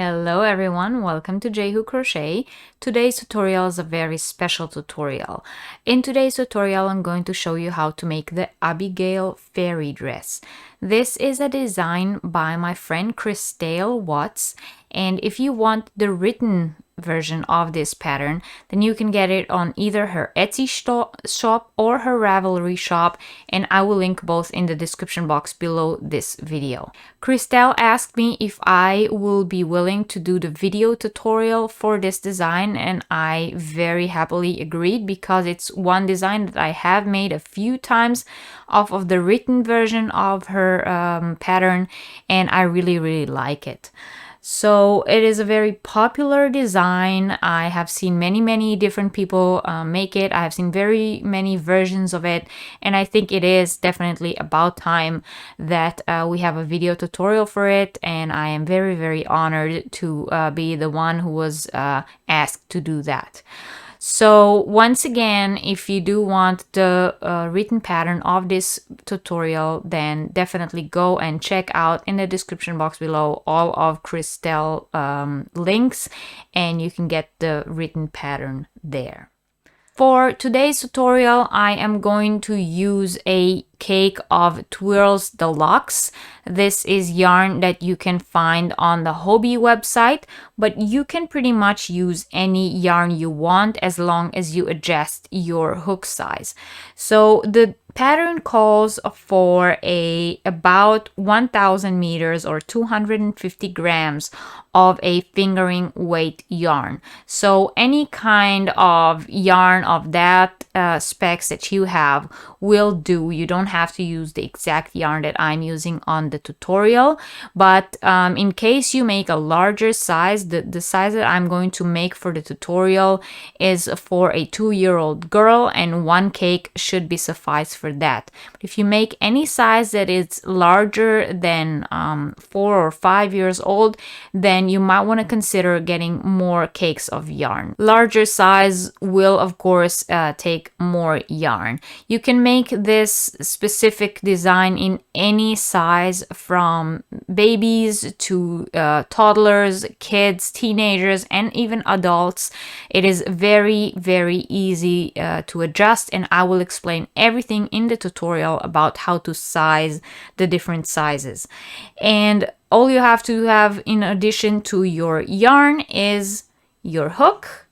Hello everyone, welcome to J Who Crochet. Today's tutorial is a very special tutorial. In today's tutorial, I'm going to show you how to make the Abigail Fairy Dress. This is a design by my friend Christel Watts, and if you want the written version of this pattern, then you can get it on either her Etsy shop or her Ravelry shop, and I will link both in the description box below this video. Christel asked me if I will be willing to do the video tutorial for this design, and I very happily agreed because it's one design that I have made a few times off of the written version of her pattern, and I really like it. So it is a very popular design. I have seen many different people make it. I have seen very many versions of it, and I think it is definitely about time that we have a video tutorial for it, and I am very honored to be the one who was asked to do that. So once again, if you do want the written pattern of this tutorial, then definitely go and check out in the description box below all of Christel links, and you can get the written pattern there. For today's tutorial, I am going to use a cake of Twirls Deluxe. This is yarn that you can find on the Hobby website, but you can pretty much use any yarn you want as long as you adjust your hook size. So the pattern calls for about 1000 meters or 250 grams of a fingering weight yarn. So any kind of yarn of that specs that you have will do. You don't have to use the exact yarn that I'm using on the tutorial, but in case you make a larger size, the size that I'm going to make for the tutorial is for a 2-year-old girl, and one cake should be suffice for that. But if you make any size that is larger than 4 or 5 years old, then you might want to consider getting more cakes of yarn. Larger size will of course take more yarn. You can make this specific design in any size, from babies to toddlers, kids, teenagers, and even adults. It is very easy to adjust, and I will explain everything in the tutorial about how to size the different sizes. And all you have to have in addition to your yarn is your hook.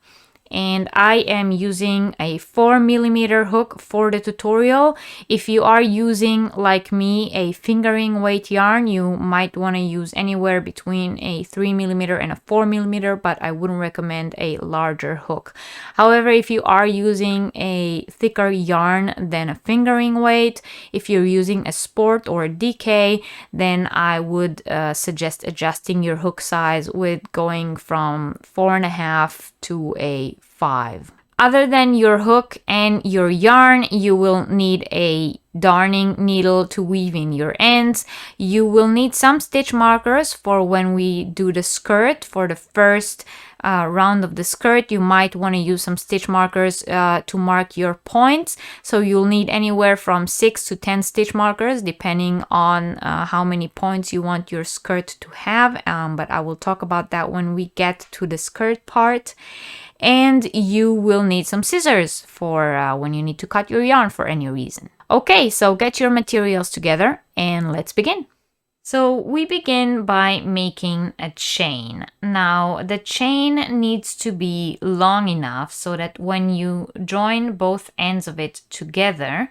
And I am using a 4mm hook for the tutorial. If you are using, like me, a fingering weight yarn, you might want to use anywhere between a 3mm and a 4mm, but I wouldn't recommend a larger hook. However, if you are using a thicker yarn than a fingering weight, if you're using a sport or a DK, then I would suggest adjusting your hook size with going from 4.5 to a 5. Other than your hook and your yarn, you will need a darning needle to weave in your ends. You will need some stitch markers for when we do the skirt. For the first round of the skirt, you might want to use some stitch markers to mark your points. So you'll need anywhere from 6 to 10 stitch markers depending on how many points you want your skirt to have, but I will talk about that when we get to the skirt part. And you will need some scissors for when you need to cut your yarn for any reason. Okay, so get your materials together and let's begin. So we begin by making a chain. Now the chain needs to be long enough so that when you join both ends of it together,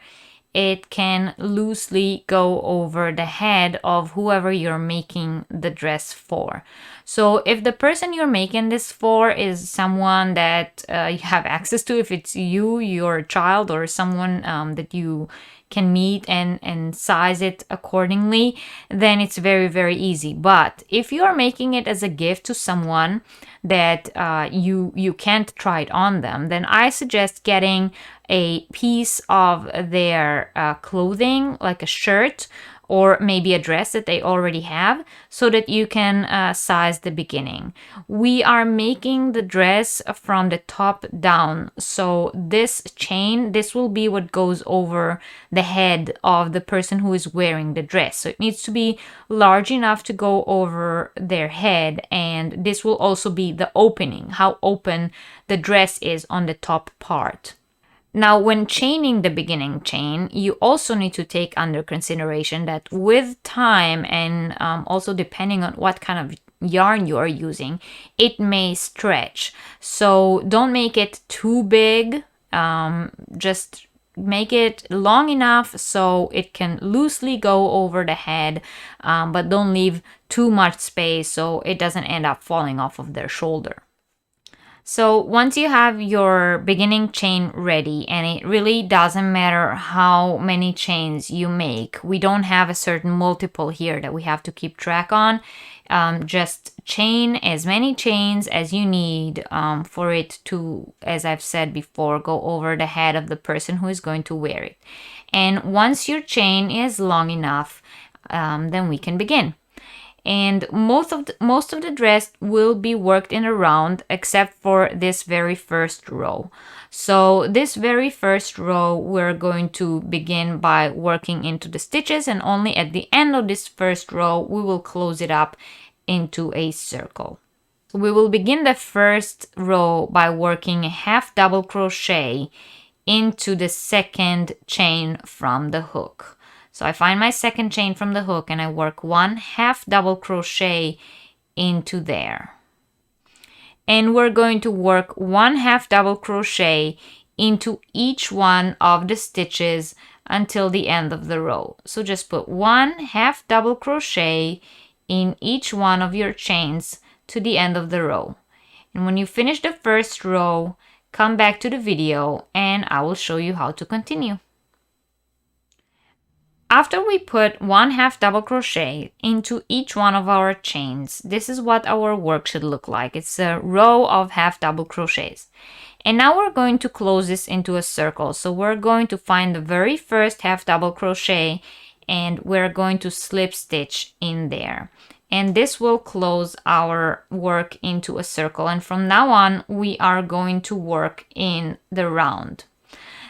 it can loosely go over the head of whoever you're making the dress for. So if the person you're making this for is someone that you have access to, if it's you, your child, or someone that you can meet and size it accordingly, then it's very easy. But if you are making it as a gift to someone that you can't try it on them, then I suggest getting a piece of their clothing, like a shirt or maybe a dress that they already have, so that you can size the beginning. We are making the dress from the top down, so this chain, this will be what goes over the head of the person who is wearing the dress. So it needs to be large enough to go over their head, and this will also be the opening, how open the dress is on the top part. Now, when chaining the beginning chain, you also need to take under consideration that with time and also depending on what kind of yarn you are using, it may stretch. So don't make it too big. Just make it long enough so it can loosely go over the head, but don't leave too much space so it doesn't end up falling off of their shoulder. So once you have your beginning chain ready, and it really doesn't matter how many chains you make, we don't have a certain multiple here that we have to keep track on. Just chain as many chains as you need for it to, as I've said before, go over the head of the person who is going to wear it. And once your chain is long enough, then we can begin. And most of the dress will be worked in a round except for this very first row. So this very first row, we're going to begin by working into the stitches, and only at the end of this first row we will close it up into a circle. We will begin the first row by working a half double crochet into the second chain from the hook. So I find my second chain from the hook and I work 1 half double crochet into there. And we're going to work 1 half double crochet into each one of the stitches until the end of the row. So just put 1 half double crochet in each one of your chains to the end of the row. And when you finish the first row, come back to the video and I will show you how to continue. After we put 1 half double crochet into each one of our chains, this is what our work should look like. It's a row of half double crochets. And now we're going to close this into a circle. So we're going to find the very first half double crochet and we're going to slip stitch in there. And this will close our work into a circle. And from now on, we are going to work in the round.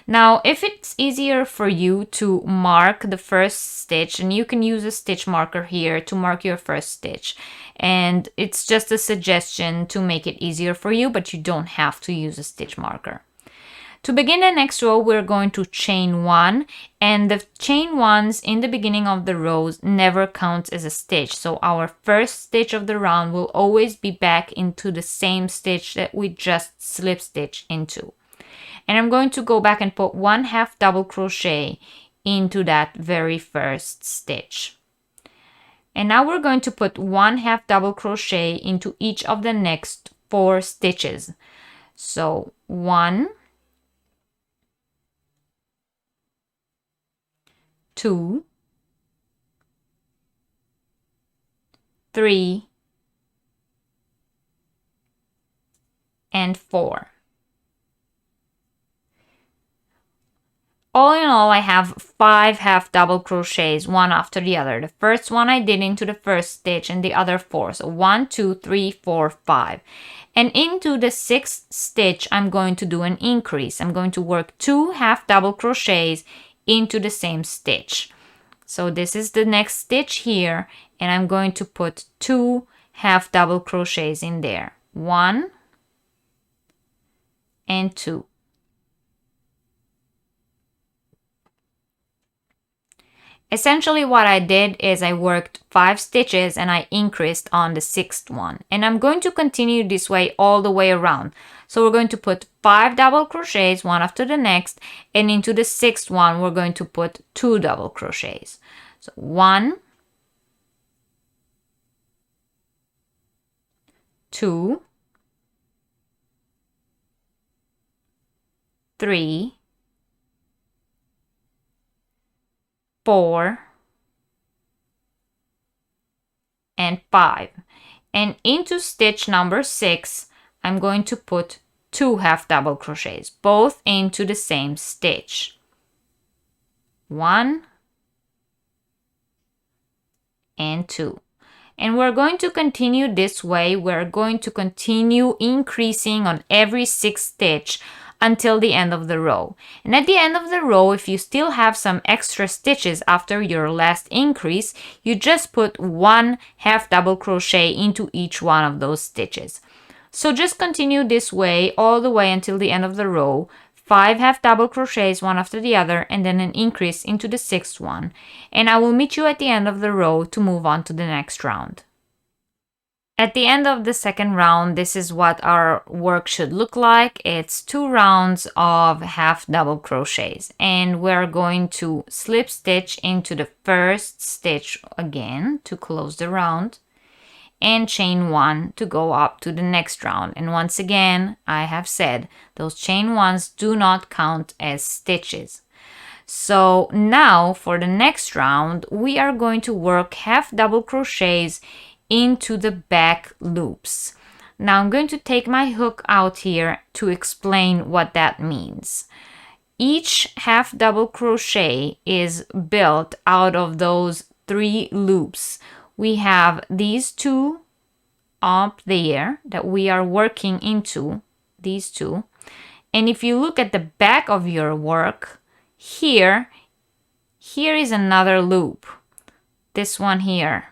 Now, if it's easier for you to mark the first stitch, and you can use a stitch marker here to mark your first stitch. And it's just a suggestion to make it easier for you, but you don't have to use a stitch marker. To begin the next row, we're going to chain 1, and the chain ones in the beginning of the rows never counts as a stitch. So our first stitch of the round will always be back into the same stitch that we just slip stitch into. And I'm going to go back and put 1 half double crochet into that very first stitch. And now we're going to put 1 half double crochet into each of the next 4 stitches. So 1, 2, 3, and 4. All in all, I have 5 half double crochets, one after the other. The first one I did into the first stitch and the other 4. So 1, 2, 3, 4, 5. And into the 6th stitch, I'm going to do an increase. I'm going to work 2 half double crochets into the same stitch. So this is the next stitch here, and I'm going to put 2 half double crochets in there. 1 and 2. Essentially what I did is I worked 5 stitches and I increased on the 6th one. And I'm going to continue this way all the way around. So we're going to put 5 double crochets, one after the next, and into the 6th one we're going to put 2 double crochets. So 1, 2, 3, 4, and 5. And into stitch number 6, I'm going to put 2 half double crochets, both into the same stitch. 1 and 2. And we're going to continue this way. We're going to continue increasing on every 6th stitch until the end of the row. And at the end of the row, if you still have some extra stitches after your last increase, you just put 1 half double crochet into each one of those stitches. So just continue this way all the way until the end of the row. 5 half double crochets one after the other, and then an increase into the 6th one. And I will meet you at the end of the row to move on to the next round. At the end of the second round, this is what our work should look like. It's 2 rounds of half double crochets, and we're going to slip stitch into the first stitch again to close the round, and chain 1 to go up to the next round. And once again, I have said those chain 1s do not count as stitches. So now for the next round, we are going to work half double crochets into the back loops. Now I'm going to take my hook out here to explain what that means. Each half double crochet is built out of those 3 loops. We have these 2 up there that we are working into, these 2. And if you look at the back of your work, here is another loop, this one here.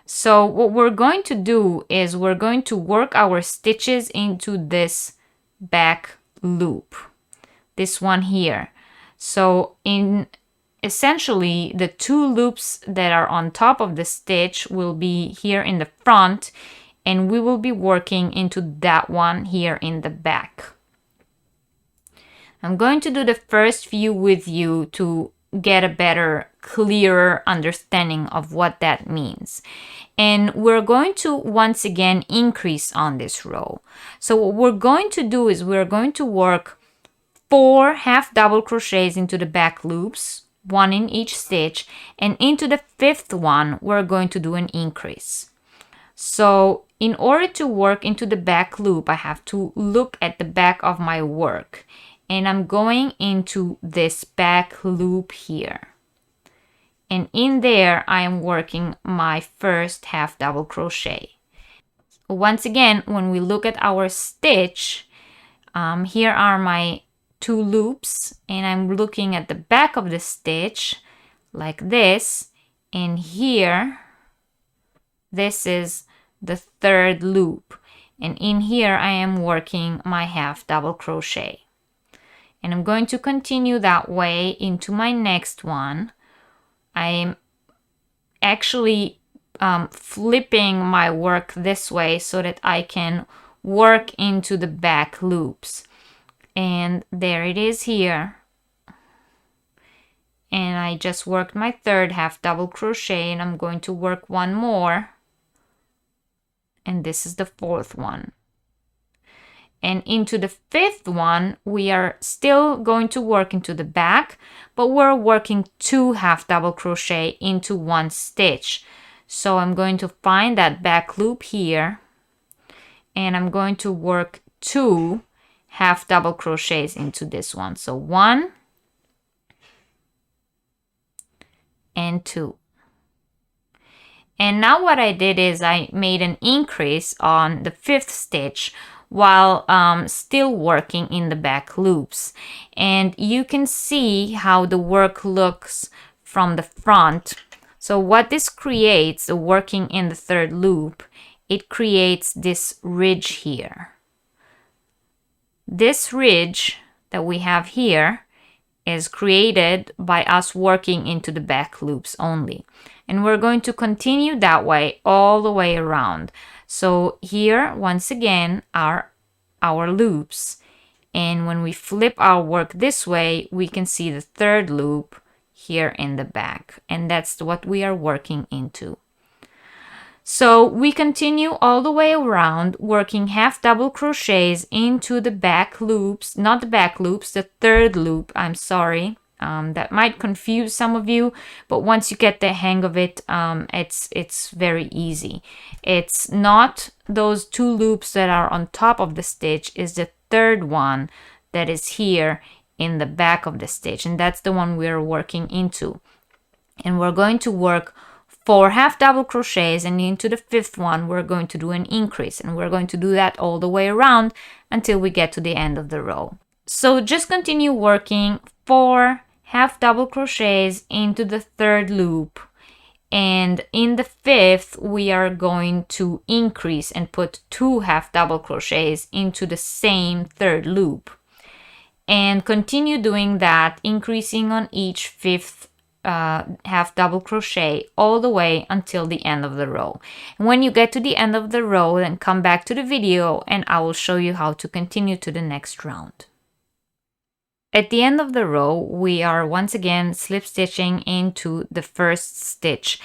So what we're going to do is we're going to work our stitches into this back loop, this one here. So in essentially, the 2 loops that are on top of the stitch will be here in the front, and we will be working into that one here in the back. I'm going to do the first few with you to get a better, clearer understanding of what that means. And we're going to once again increase on this row. So what we're going to do is we're going to work 4 half double crochets into the back loops, 1 in each stitch, and into the 5th one we're going to do an increase. So in order to work into the back loop, I have to look at the back of my work, and I'm going into this back loop here, and in there I am working my first half double crochet. Once again, when we look at our stitch, here are my 2 loops, and I'm looking at the back of the stitch like this, and here this is the 3rd loop, and in here I am working my half double crochet, and I'm going to continue that way into my next one. I'm actually flipping my work this way so that I can work into the back loops. And there it is here. And I just worked my 3rd half double crochet, and I'm going to work 1 more. And this is the 4th one. And into the 5th one, we are still going to work into the back, but we're working 2 half double crochet into 1 stitch. So I'm going to find that back loop here, and I'm going to work 2 half double crochets into this one. So 1 and 2. And now what I did is I made an increase on the 5th stitch while still working in the back loops. And you can see how the work looks from the front. So what this creates, the working in the 3rd loop, it creates this ridge here. This ridge that we have here is created by us working into the back loops only. And we're going to continue that way all the way around. So here, once again, are our loops. And when we flip our work this way, we can see the 3rd loop here in the back. And that's what we are working into. So we continue all the way around, working half double crochets into the back loops, not the back loops, the 3rd loop, I'm sorry. that might confuse some of you, but once you get the hang of it, it's very easy. It's not those 2 loops that are on top of the stitch, is the third one that is here in the back of the stitch, and that's the one we're working into. And we're going to work 4 half double crochets, and into the 5th one we're going to do an increase, and we're going to do that all the way around until we get to the end of the row. So just continue working 4 half double crochets into the 3rd loop, and in the 5th we are going to increase and put 2 half double crochets into the same 3rd loop, and continue doing that, increasing on each 5th half double crochet all the way until the end of the row. And when you get to the end of the row, then come back to the video and I will show you how to continue to the next round. At the end of the row, we are once again slip stitching into the 1st stitch.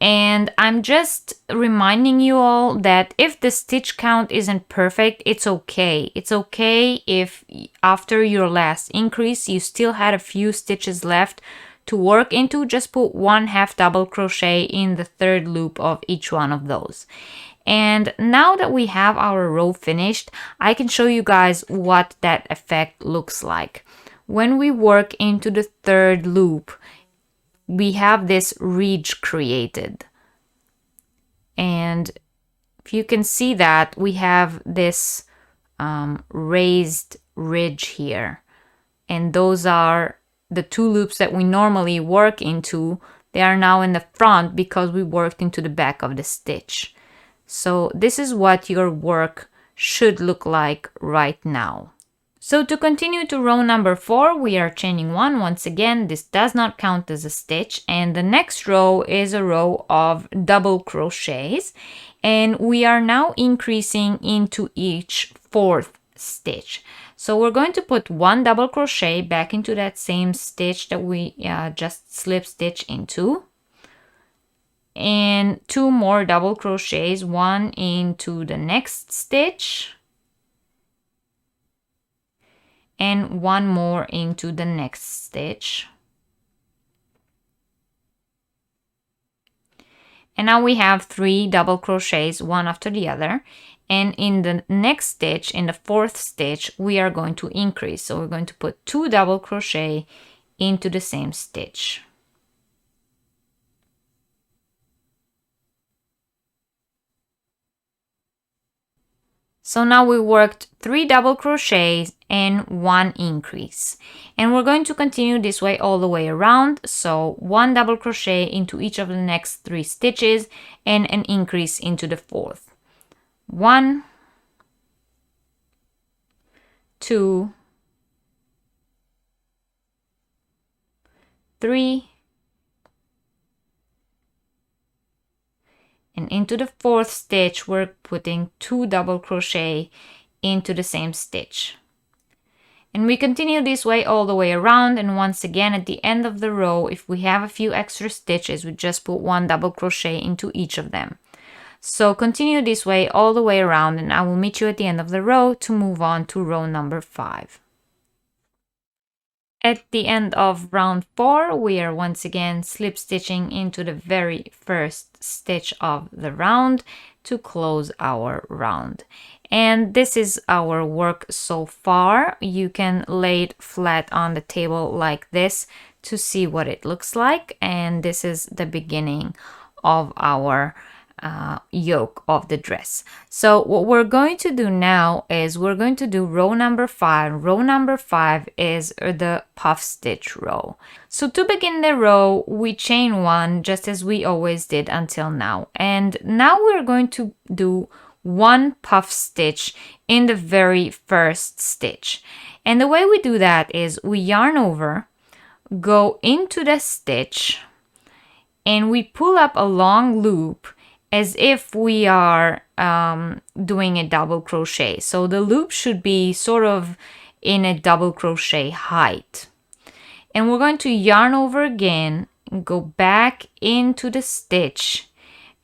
And I'm just reminding you all that if the stitch count isn't perfect, it's okay. It's okay if after your last increase you still had a few stitches left to work into. Just put 1 half double crochet in the 3rd loop of each one of those. And now that we have our row finished, I can show you guys what that effect looks like. When we work into the 3rd loop, we have this ridge created. And if you can see that, we have this raised ridge here. And those are the 2 loops that we normally work into. They are now in the front because we worked into the back of the stitch. So this is what your work should look like right now. So to continue to row number 4, we are chaining 1. Once again, this does not count as a stitch, and the next row is a row of double crochets, and we are now increasing into each 4th stitch. So we're going to put 1 double crochet back into that same stitch that we just slip stitch into, and 2 more double crochets, 1 into the next stitch and 1 more into the next stitch. And now we have 3 double crochets, one after the other. And in the next stitch, in the 4th stitch, we are going to increase. So we're going to put 2 double crochet into the same stitch. So now we worked 3 double crochets and 1 increase. And we're going to continue this way all the way around. So 1 double crochet into each of the next 3 stitches and an increase into the 4th. 1, 2, 3, and into the 4th stitch we're putting 2 double crochet into the same stitch. And we continue this way all the way around, and once again at the end of the row, if we have a few extra stitches, we just put 1 double crochet into each of them. So continue this way all the way around, and I will meet you at the end of the row to move on to row number 5. At the end of round 4, we are once again slip stitching into the very first stitch of the round to close our round. And this is our work so far. You can lay it flat on the table like this to see what it looks like. And this is the beginning of our yoke of the dress. So what we're going to do now is we're going to do row number 5. Row number 5 is the puff stitch row. So to begin the row, we chain 1 just as we always did until now. And now we're going to do 1 puff stitch in the very first stitch. And the way we do that is we yarn over, go into the stitch, and we pull up a long loop as if we are doing a double crochet. So the loop should be sort of in a double crochet height. And we're going to yarn over again, go back into the stitch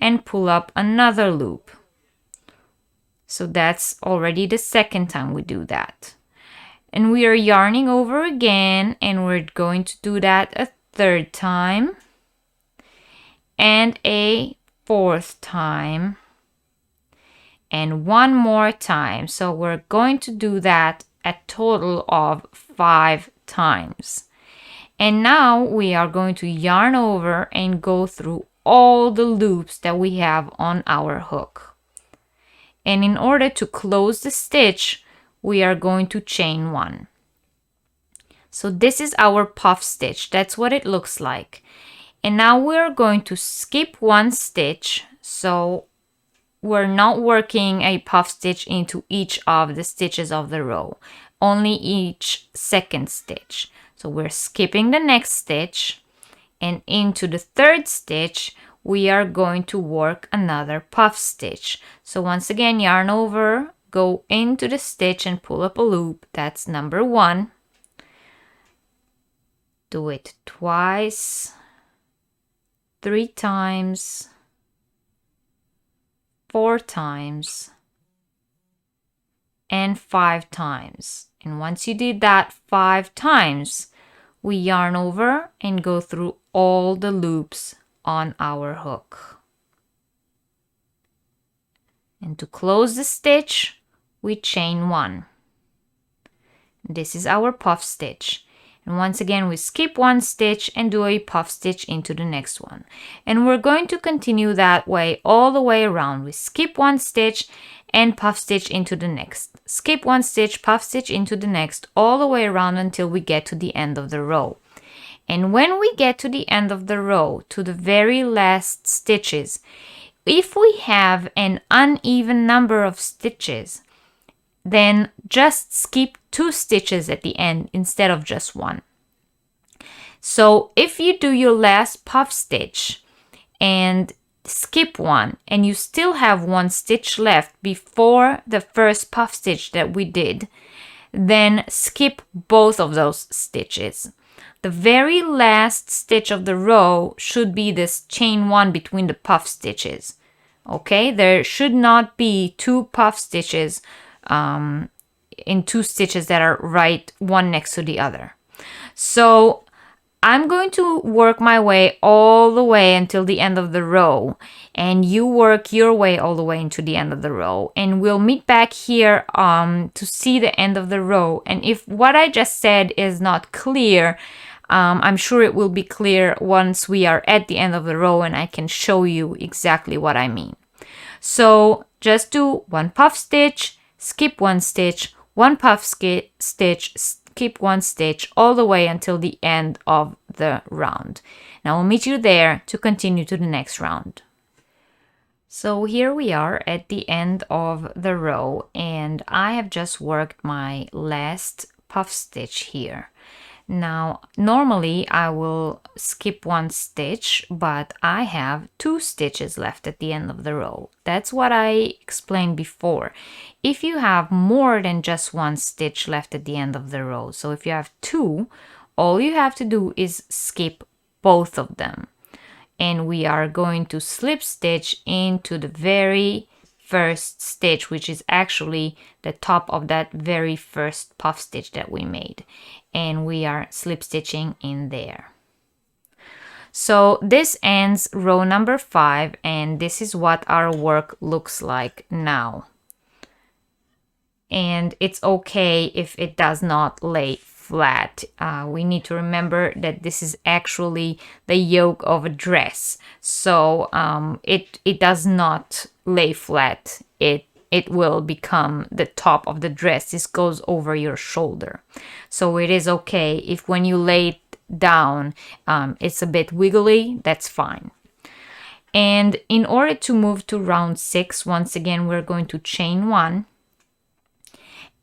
and pull up another loop. So that's already the second time we do that. And we are yarning over again, and we're going to do that a third time and a fourth time and one more time. So we're going to do that a total of 5 times. And now we are going to yarn over and go through all the loops that we have on our hook. And in order to close the stitch, we are going to chain 1. So this is our puff stitch. That's what it looks like. And now we're going to skip 1 stitch. So we're not working a puff stitch into each of the stitches of the row, only each second stitch. So we're skipping the next stitch, and into the third stitch, we are going to work another puff stitch. So once again, yarn over, go into the stitch and pull up a loop. That's number 1. Do it twice, 3 times, 4 times, and 5 times. And once you did that 5 times, we yarn over and go through all the loops on our hook. And to close the stitch, we chain 1. This is our puff stitch. And once again, we skip 1 stitch and do a puff stitch into the next one. And we're going to continue that way all the way around. We skip 1 stitch and puff stitch into the next. Skip 1 stitch, puff stitch into the next, all the way around until we get to the end of the row. And when we get to the end of the row, to the very last stitches, if we have an uneven number of stitches, then just skip 2 stitches at the end instead of just 1. So if you do your last puff stitch and skip 1 and you still have 1 stitch left before the first puff stitch that we did, then skip both of those stitches. The very last stitch of the row should be this chain 1 between the puff stitches. Okay, there should not be 2 puff stitches in 2 stitches that are right one next to the other. So I'm going to work my way all the way until the end of the row, and you work your way all the way into the end of the row, and we'll meet back here to see the end of the row. And if what I just said is not clear, I'm sure it will be clear once we are at the end of the row and I can show you exactly what I mean. So just do 1 puff stitch, skip 1 stitch, 1 puff stitch, skip 1 stitch, all the way until the end of the round. Now I'll meet you there to continue to the next round. So here we are at the end of the row, and I have just worked my last puff stitch here. Now, normally I will skip 1 stitch, but I have 2 stitches left at the end of the row. That's what I explained before. If you have more than just 1 stitch left at the end of the row, so if you have 2, all you have to do is skip both of them. And we are going to slip stitch into the very first stitch, which is actually the top of that very first puff stitch that we made. And we are slip stitching in there. So this ends row number 5, and this is what our work looks like now. And it's okay if it does not lay flat. We need to remember that this is actually the yoke of a dress, so it does not lay flat. It will become the top of the dress. This goes over your shoulder, so it is okay if when you lay it down it's a bit wiggly. That's fine. And in order to move to round 6, once again we're going to chain 1.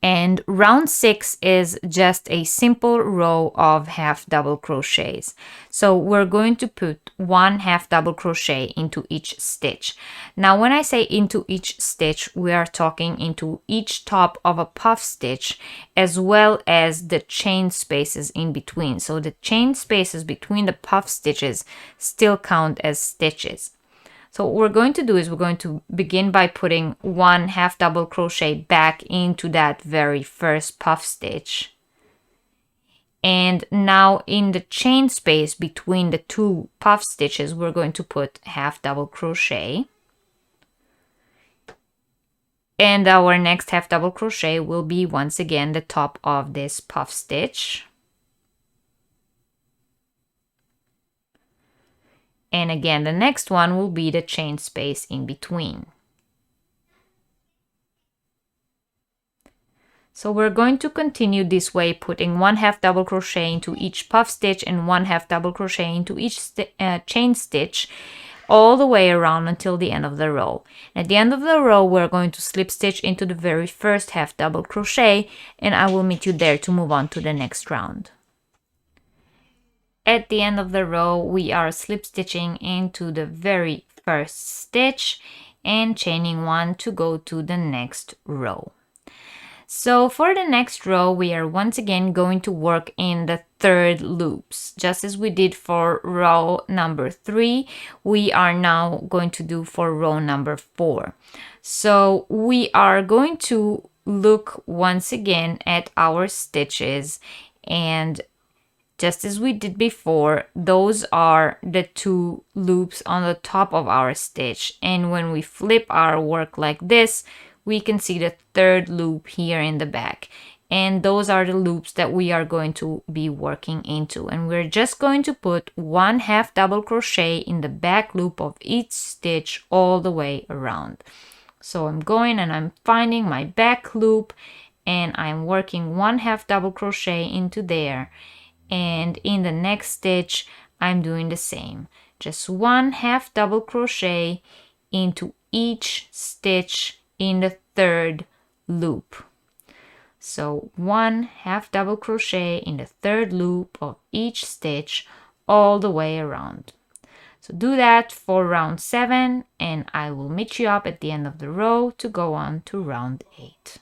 And round 6 is just a simple row of half double crochets. So we're going to put 1 half double crochet into each stitch. Now when I say into each stitch, we are talking into each top of a puff stitch as well as the chain spaces in between. So the chain spaces between the puff stitches still count as stitches. So what we're going to do is we're going to begin by putting 1 half double crochet back into that very first puff stitch. And now in the chain space between the two puff stitches, we're going to put half double crochet. And our next half double crochet will be once again the top of this puff stitch. And again, the next one will be the chain space in between. So we're going to continue this way, putting 1 half double crochet into each puff stitch and 1 half double crochet into each chain stitch all the way around until the end of the row. At the end of the row, we're going to slip stitch into the very first half double crochet, and I will meet you there to move on to the next round. At the end of the row, we are slip stitching into the very first stitch and chaining 1 to go to the next row. So for the next row, we are once again going to work in the third loops. Just as we did for row number 3, we are now going to do for row number 4. So we are going to look once again at our stitches, and just as we did before, those are the 2 loops on the top of our stitch. And when we flip our work like this, we can see the third loop here in the back. And those are the loops that we are going to be working into. And we're just going to put 1 half double crochet in the back loop of each stitch all the way around. So I'm going and I'm finding my back loop, and I'm working 1 half double crochet into there. And in the next stitch, I'm doing the same. Just 1 half double crochet into each stitch in the third loop. So 1 half double crochet in the third loop of each stitch all the way around. So do that for round 7, and I will meet you up at the end of the row to go on to round 8.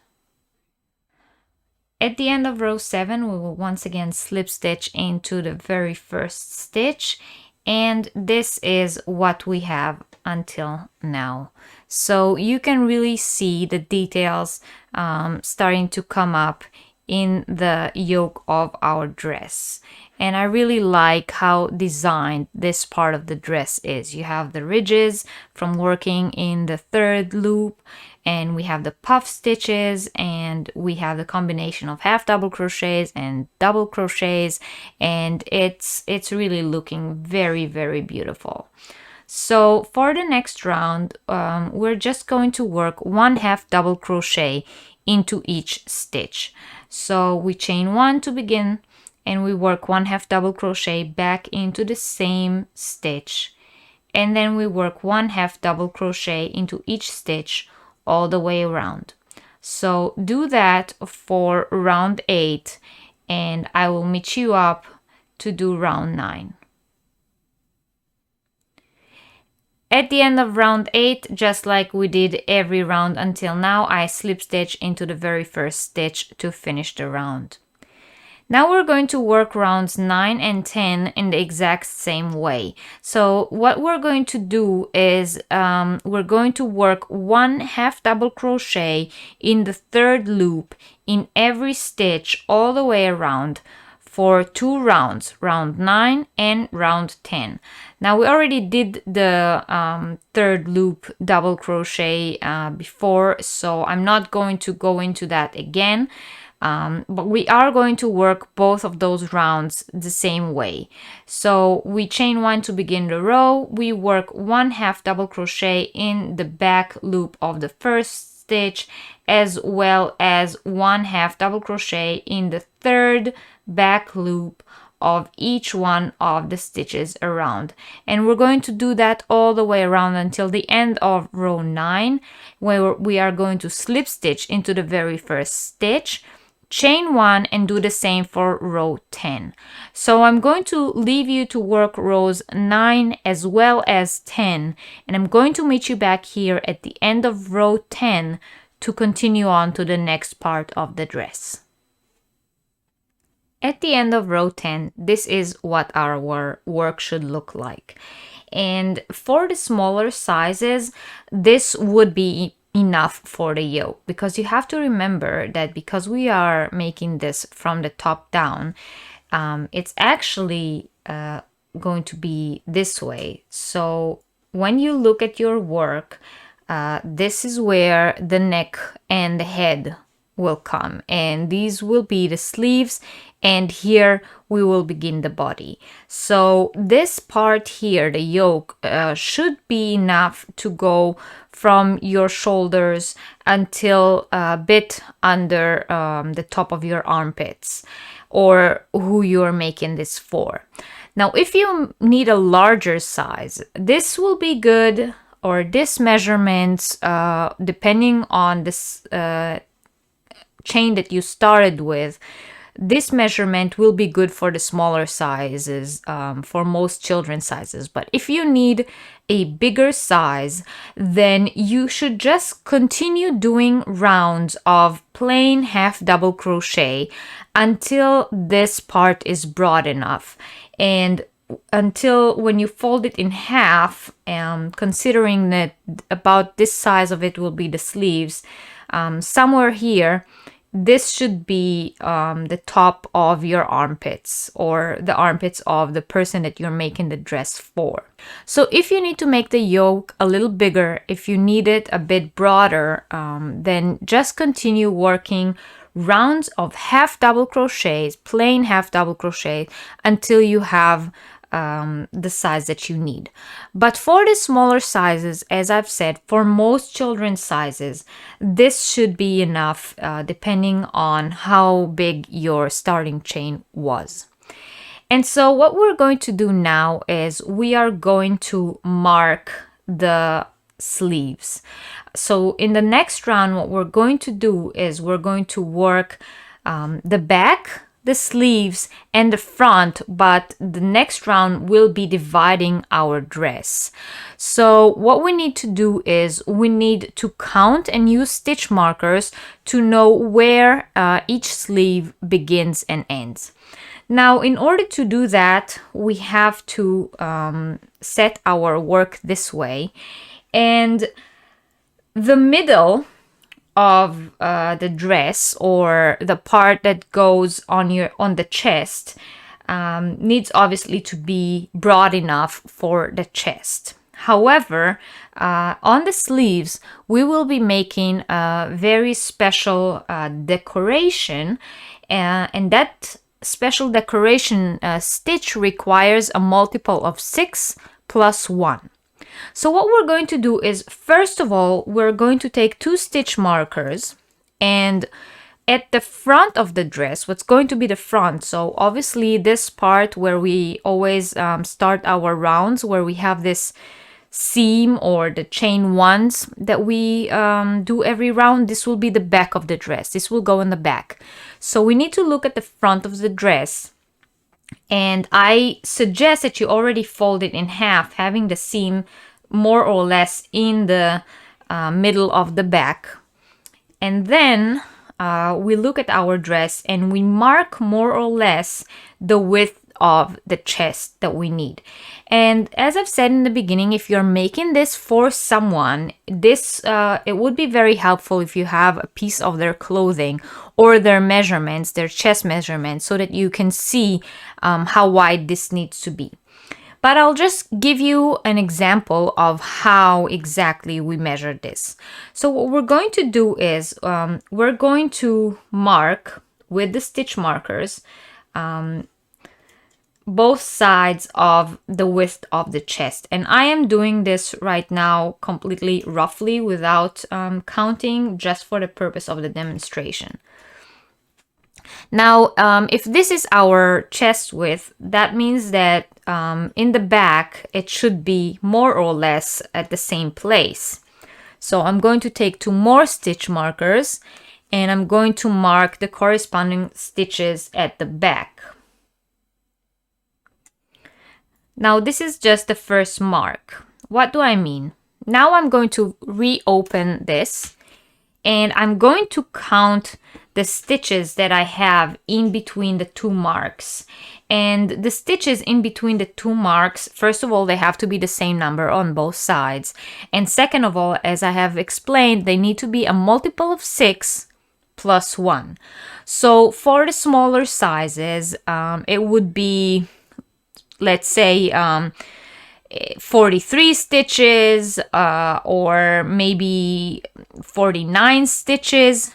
At the end of row 7, we will once again slip stitch into the very first stitch, and this is what we have until now. So you can really see the details starting to come up in the yoke of our dress. And I really like how designed this part of the dress is. You have the ridges from working in the third loop, and we have the puff stitches, and we have the combination of half double crochets and double crochets, and it's really looking very, very beautiful. So for the next round, we're just going to work 1 half double crochet into each stitch. So we chain 1 to begin, and we work 1 half double crochet back into the same stitch, and then we work 1 half double crochet into each stitch all the way around. So do that for round 8, and I will meet you up to do round 9. At the end of round 8, just like we did every round until now, I slip stitch into the very first stitch to finish the round. Now we're going to work rounds 9 and 10 in the exact same way. So what we're going to do is we're going to work 1 half double crochet in the third loop in every stitch all the way around for 2 rounds, round 9 and round 10. Now we already did the third loop double crochet before, so I'm not going to go into that again. But we are going to work both of those rounds the same way. So we chain 1 to begin the row, we work 1 half double crochet in the back loop of the first stitch, as well as 1 half double crochet in the third back loop of each one of the stitches around. And we're going to do that all the way around until the end of row 9, where we are going to slip stitch into the very first stitch, chain 1, and do the same for row 10. So I'm going to leave you to work rows 9 as well as 10, and I'm going to meet you back here at the end of row 10 to continue on to the next part of the dress. At the end of row 10, this is what our work should look like. And for the smaller sizes, this would be enough for the yoke, because you have to remember that because we are making this from the top down, it's actually going to be this way. So when you look at your work, this is where the neck and the head will come, and these will be the sleeves, and here we will begin the body. So this part here, the yoke, should be enough to go from your shoulders until a bit under the top of your armpits, or who you're making this for. Now, if you need a larger size, this will be good, or this measurements, depending on this chain that you started with, this measurement will be good for the smaller sizes, for most children's sizes. But if you need a bigger size, then you should just continue doing rounds of plain half double crochet until this part is broad enough, and until when you fold it in half, considering that about this size of it will be the sleeves, somewhere here, this should be the top of your armpits, or the armpits of the person that you're making the dress for. So if you need to make the yoke a little bigger, if you need it a bit broader, then just continue working rounds of half double crochets, plain half double crochet, until you have the size that you need. But for the smaller sizes, as I've said, for most children's sizes, this should be enough, depending on how big your starting chain was. And so what we're going to do now is we are going to mark the sleeves. So in the next round, what we're going to do is we're going to work the back, the sleeves, and the front, but the next round will be dividing our dress. So what we need to do is we need to count and use stitch markers to know where each sleeve begins and ends. Now, in order to do that, we have to set our work this way, and the middle of the dress, or the part that goes on the chest, needs obviously to be broad enough for the chest. However, on the sleeves, we will be making a very special decoration, and that special decoration stitch requires a multiple of 6 plus 1. So what we're going to do is, first of all, we're going to take 2 stitch markers, and at the front of the dress, what's going to be the front, so obviously this part where we always start our rounds, where we have this seam or the chain ones that we do every round, this will be the back of the dress. This will go in the back. So we need to look at the front of the dress, and I suggest that you already fold it in half, having the seam more or less in the middle of the back. And then we look at our dress and we mark more or less the width of the chest that we need. And as I've said in the beginning, if you're making this for someone, this it would be very helpful if you have a piece of their clothing or their measurements, their chest measurements, so that you can see how wide this needs to be. But I'll just give you an example of how exactly we measure this. So what we're going to do is we're going to mark with the stitch markers both sides of the width of the chest. And I am doing this right now completely roughly without counting, just for the purpose of the demonstration. Now, if this is our chest width, that means that in the back, it should be more or less at the same place. So I'm going to take 2 more stitch markers, and I'm going to mark the corresponding stitches at the back. Now, this is just the first mark. What do I mean? Now I'm going to reopen this, and I'm going to count the stitches that I have in between the 2 marks. And the stitches in between the 2 marks, first of all, they have to be the same number on both sides. And second of all, as I have explained, they need to be a multiple of 6 plus 1. So for the smaller sizes, it would be, let's say, 43 stitches or maybe 49 stitches.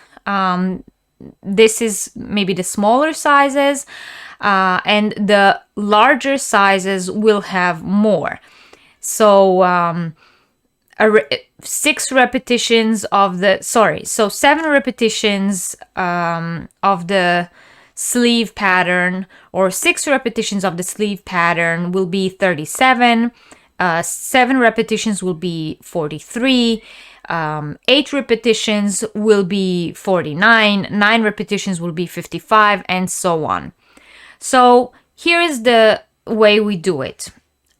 This is maybe the smaller sizes, and the larger sizes will have more. So 7 repetitions of the sleeve pattern, or 6 repetitions of the sleeve pattern will be 37. 7 repetitions will be 43. 8 repetitions will be 49. 9 repetitions will be 55, and so on. So here is the way we do it.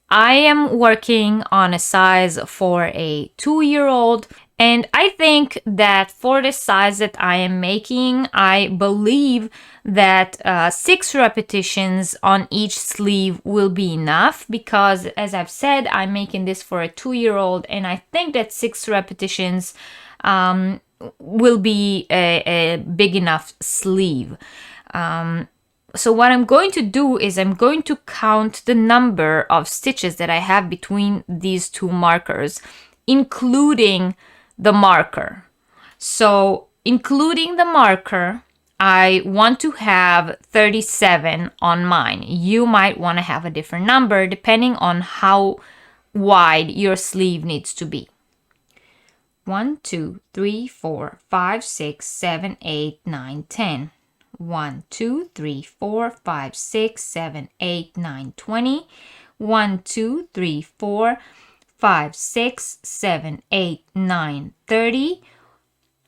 I am working on a size for a 2-year-old, and I think that for the size that I am making, I believe that 6 repetitions on each sleeve will be enough, because as I've said, I'm making this for a 2-year-old, and I think that 6 repetitions will be a big enough sleeve. So what I'm going to do is I'm going to count the number of stitches that I have between these two markers, including the marker. So including the marker, I want to have 37 on mine. You might want to have a different number depending on how wide your sleeve needs to be. 1, 2, 3, 4, 5, 6, 7, 8, 9, 10. 1, 2, 3, 4, 5, 6, 7, 8, 9, 20. 1, 2, 3, 4, 5, 6, 7, 8, 9, 30.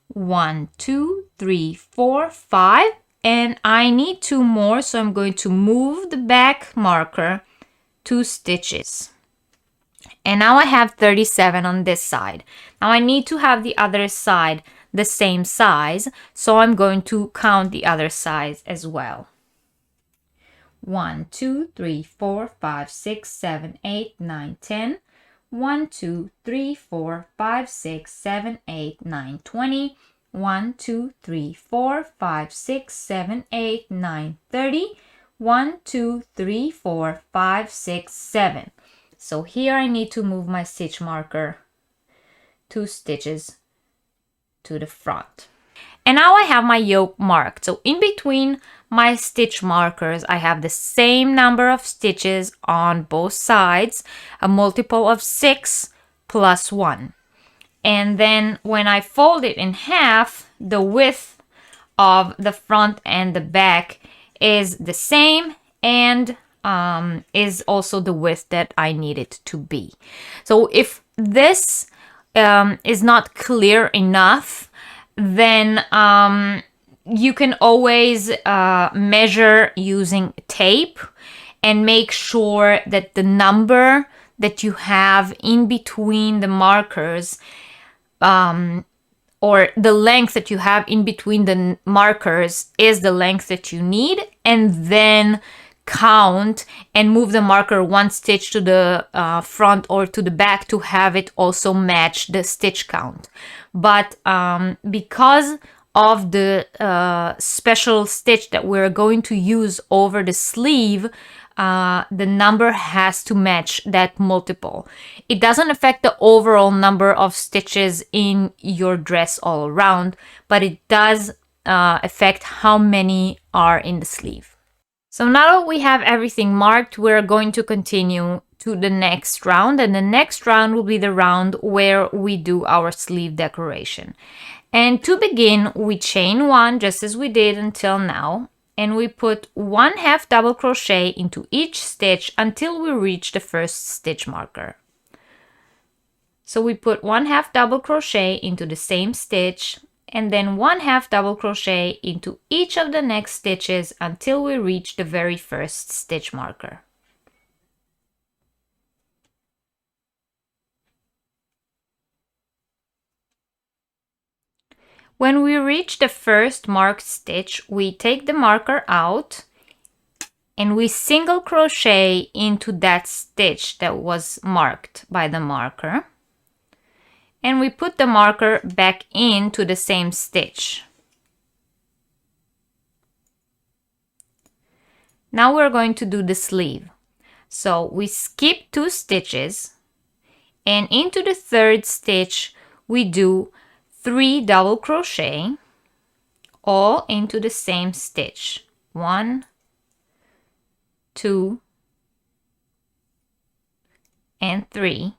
1, 2, 3, 4, 5. And I need 2 more, so I'm going to move the back marker 2 stitches. And now I have 37 on this side. Now I need to have the other side the same size, so I'm going to count the other side as well. 1, 2, 3, 4, 5, 6, 7, 8, 9, 10. 1, 2, 3, 4, 5, 6, 7, 8, 9, 20. 1, 2, 3, 4, 5, 6, 7, 8, 9, 30. 1, 2, 3, 4, 5, 6, 7. So here I need to move my stitch marker 2 stitches to the front. And now I have my yoke marked. So in between my stitch markers, I have the same number of stitches on both sides, a multiple of 6 plus 1. And then when I fold it in half, the width of the front and the back is the same, and is also the width that I need it to be. So if this is not clear enough, then you can always measure using tape and make sure that the number that you have in between the markers, or the length that you have in between the markers, is the length that you need, and then count and move the marker 1 stitch to the front or to the back to have it also match the stitch count. But because of the special stitch that we're going to use over the sleeve, the number has to match that multiple. It doesn't affect the overall number of stitches in your dress all around, but it does affect how many are in the sleeve. So now that we have everything marked, we're going to continue to the next round, and the next round will be the round where we do our sleeve decoration. And to begin, we chain 1 just as we did until now, and we put 1/2 double crochet into each stitch until we reach the first stitch marker. So we put 1/2 double crochet into the same stitch, and then 1/2 double crochet into each of the next stitches until we reach the very first stitch marker. When we reach the first marked stitch, we take the marker out and we single crochet into that stitch that was marked by the marker. And we put the marker back into the same stitch. Now we're going to do the sleeve. So we skip 2 stitches, and into the 3rd stitch we do 3 double crochet all into the same stitch. 1, 2, and 3.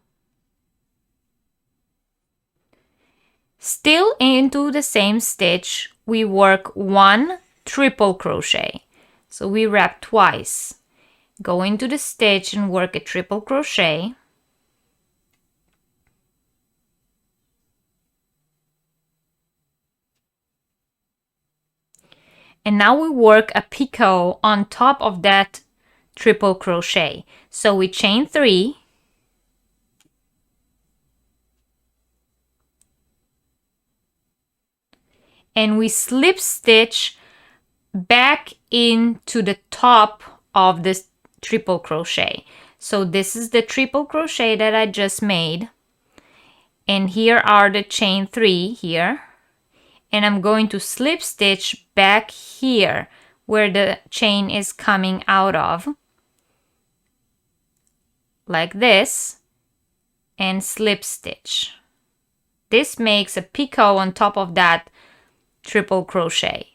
Still into the same stitch, we work 1 triple crochet. So we wrap twice. Go into the stitch and work a triple crochet. And now we work a picot on top of that triple crochet. So we chain 3. And we slip stitch back into the top of this triple crochet. So this is the triple crochet that I just made. And here are the chain 3 here. And I'm going to slip stitch back here where the chain is coming out of, like this, and slip stitch. This makes a picot on top of that triple crochet.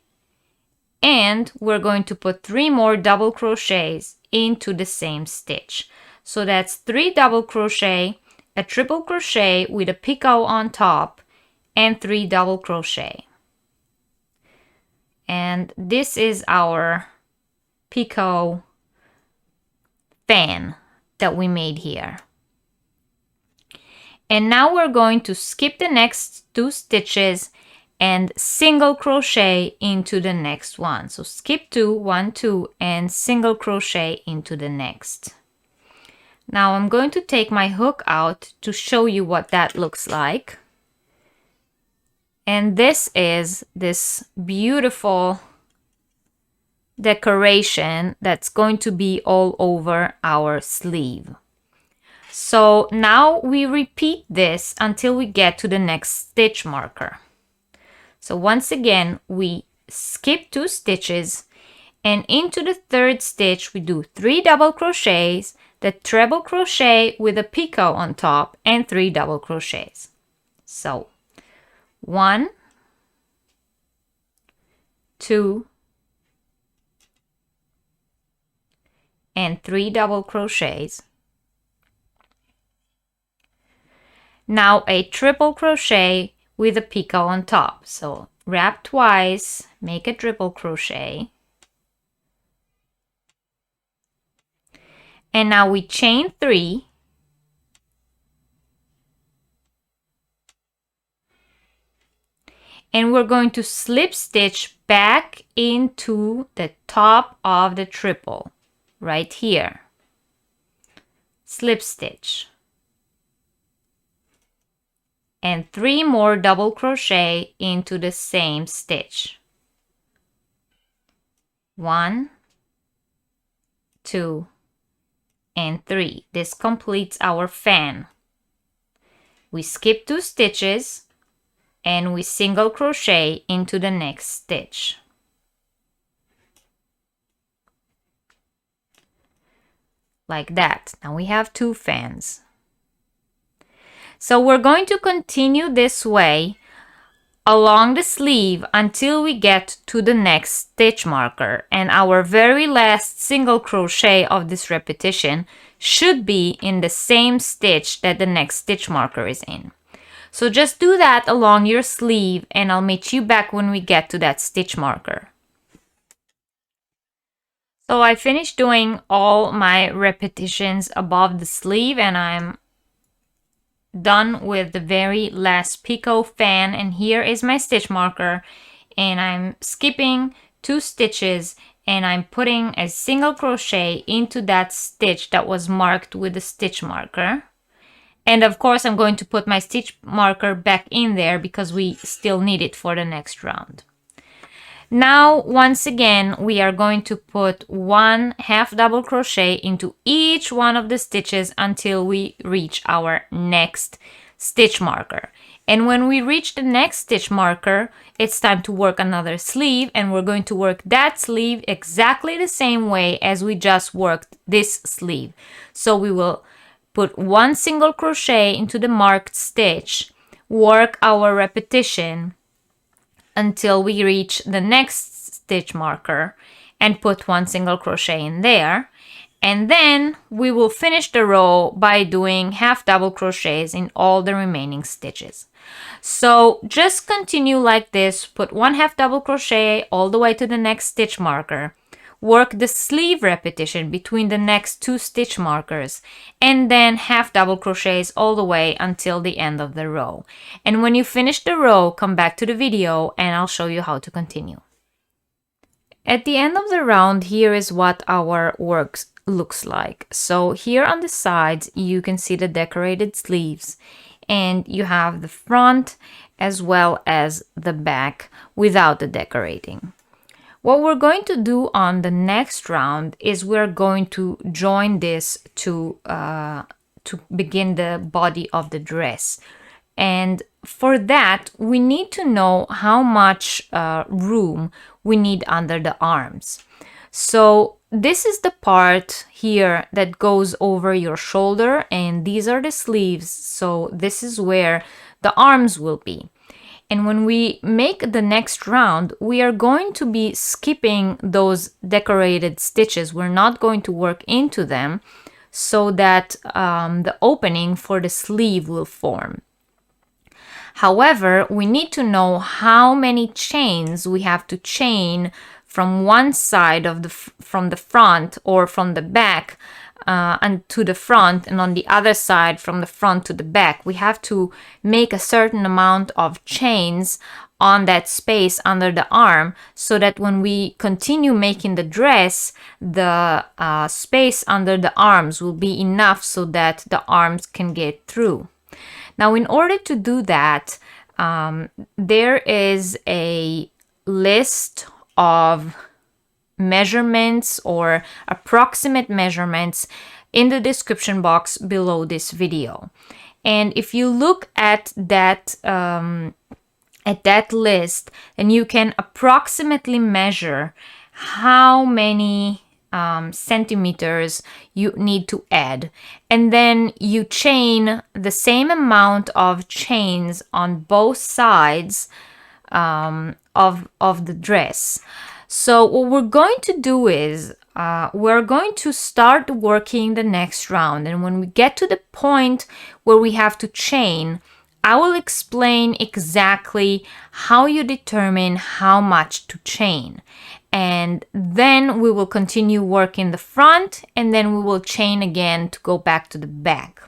And we're going to put 3 more double crochets into the same stitch. So that's 3 double crochet, a triple crochet with a picot on top, and 3 double crochet. And this is our picot fan that we made here. And now we're going to skip the next 2 stitches and single crochet into the next one. So skip 2, 1, 2, and single crochet into the next. Now I'm going to take my hook out to show you what that looks like. And this is this beautiful decoration that's going to be all over our sleeve. So now we repeat this until we get to the next stitch marker. So once again, we skip 2 stitches, and into the 3rd stitch we do 3 double crochets, the treble crochet with a picot on top, and 3 double crochets. So 1, 2, and 3 double crochets. Now a triple crochet with a picot on top. So wrap twice, make a triple crochet. And now we chain 3. And we're going to slip stitch back into the top of the triple right here. Slip stitch. And 3 more double crochet into the same stitch. 1, 2, and 3. This completes our fan. We skip 2 stitches and we single crochet into the next stitch. Like that. Now we have 2 fans. So we're going to continue this way along the sleeve until we get to the next stitch marker, and our very last single crochet of this repetition should be in the same stitch that the next stitch marker is in. So just do that along your sleeve, and I'll meet you back when we get to that stitch marker. So I finished doing all my repetitions above the sleeve, and I'm done with the very last picot fan, and here is my stitch marker, and I'm skipping 2 stitches and I'm putting a single crochet into that stitch that was marked with the stitch marker. And of course I'm going to put my stitch marker back in there because we still need it for the next round. Now once again we are going to put 1 half double crochet into each one of the stitches until we reach our next stitch marker. And when we reach the next stitch marker, it's time to work another sleeve, and we're going to work that sleeve exactly the same way as we just worked this sleeve. So we will put 1 single crochet into the marked stitch, work our repetition until we reach the next stitch marker and put 1 single crochet in there. And then we will finish the row by doing half double crochets in all the remaining stitches. So just continue like this, put 1 half double crochet all the way to the next stitch marker, work the sleeve repetition between the next 2 stitch markers, and then half double crochets all the way until the end of the row. And when you finish the row, come back to the video and I'll show you how to continue. At the end of the round, here is what our work looks like. So here on the sides, you can see the decorated sleeves, and you have the front as well as the back without the decorating. What we're going to do on the next round is we're going to join this to begin the body of the dress. And for that, we need to know how much room we need under the arms. So this is the part here that goes over your shoulder, and these are the sleeves. So this is where the arms will be. And when we make the next round, we are going to be skipping those decorated stitches. We're not going to work into them so that the opening for the sleeve will form. However, we need to know how many chains we have to chain from one side of from the front or from the back and to the front, and on the other side from the front to the back. We have to make a certain amount of chains on that space under the arm so that when we continue making the dress, the space under the arms will be enough so that the arms can get through. Now, in order to do that, there is a list of measurements or approximate measurements in the description box below this video. And if you look at that list, then you can approximately measure how many centimeters you need to add, and then you chain the same amount of chains on both sides of the dress. So what we're going to do is we're going to start working the next round, and when we get to the point where we have to chain, I will explain exactly how you determine how much to chain. And then we will continue working the front, and then we will chain again to go back to the back.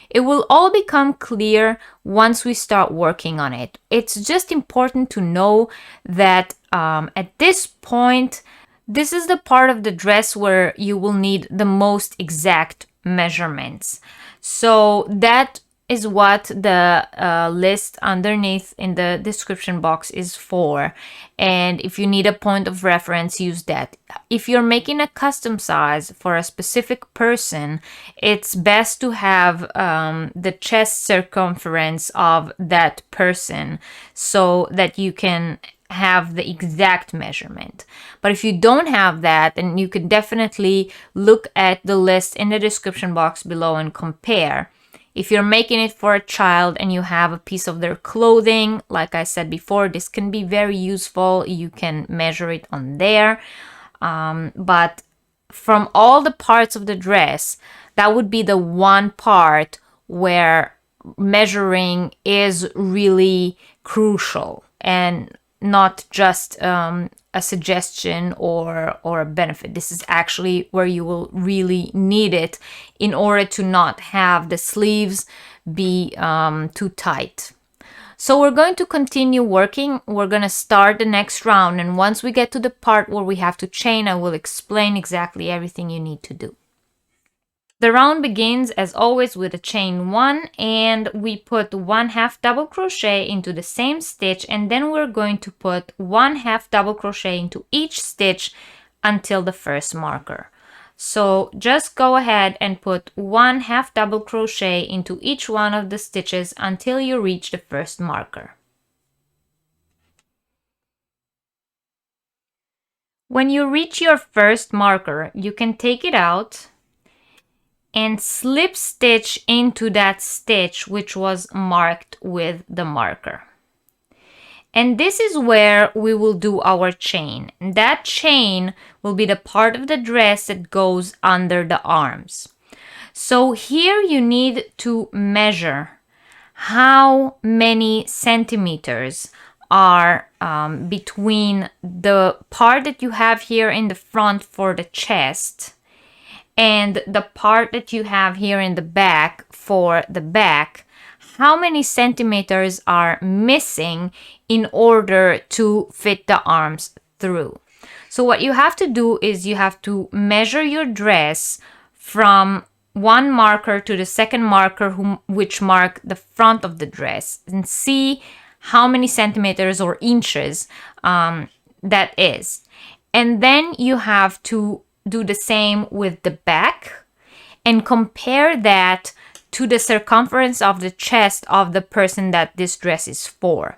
It will all become clear once we start working on it. It's just important to know that at this point, this is the part of the dress where you will need the most exact measurements. So that is what the list underneath in the description box is for. And if you need a point of reference, use that. If you're making a custom size for a specific person, it's best to have the chest circumference of that person so that you can have the exact measurement. But if you don't have that, then you can definitely look at the list in the description box below and compare. If you're making it for a child and you have a piece of their clothing, like I said before, this can be very useful. You can measure it on there. But from all the parts of the dress, that would be the one part where measuring is really crucial and not just a suggestion or a benefit. This is actually where you will really need it in order to not have the sleeves be too tight. So we're going to continue working. We're going to start the next round, and once we get to the part where we have to chain, I will explain exactly everything you need to do. The round begins as always with a chain 1, and we put 1 half double crochet into the same stitch, and then we're going to put 1 half double crochet into each stitch until the first marker. So just go ahead and put 1 half double crochet into each one of the stitches until you reach the first marker. When you reach your first marker, you can take it out and slip stitch into that stitch which was marked with the marker. And this is where we will do our chain. And that chain will be the part of the dress that goes under the arms. So here you need to measure how many centimeters are between the part that you have here in the front for the chest and the part that you have here in the back for the back. How many centimeters are missing in order to fit the arms through? So what you have to do is you have to measure your dress from one marker to the second marker which mark the front of the dress and see how many centimeters or inches that is. And then you have to do the same with the back and compare that to the circumference of the chest of the person that this dress is for.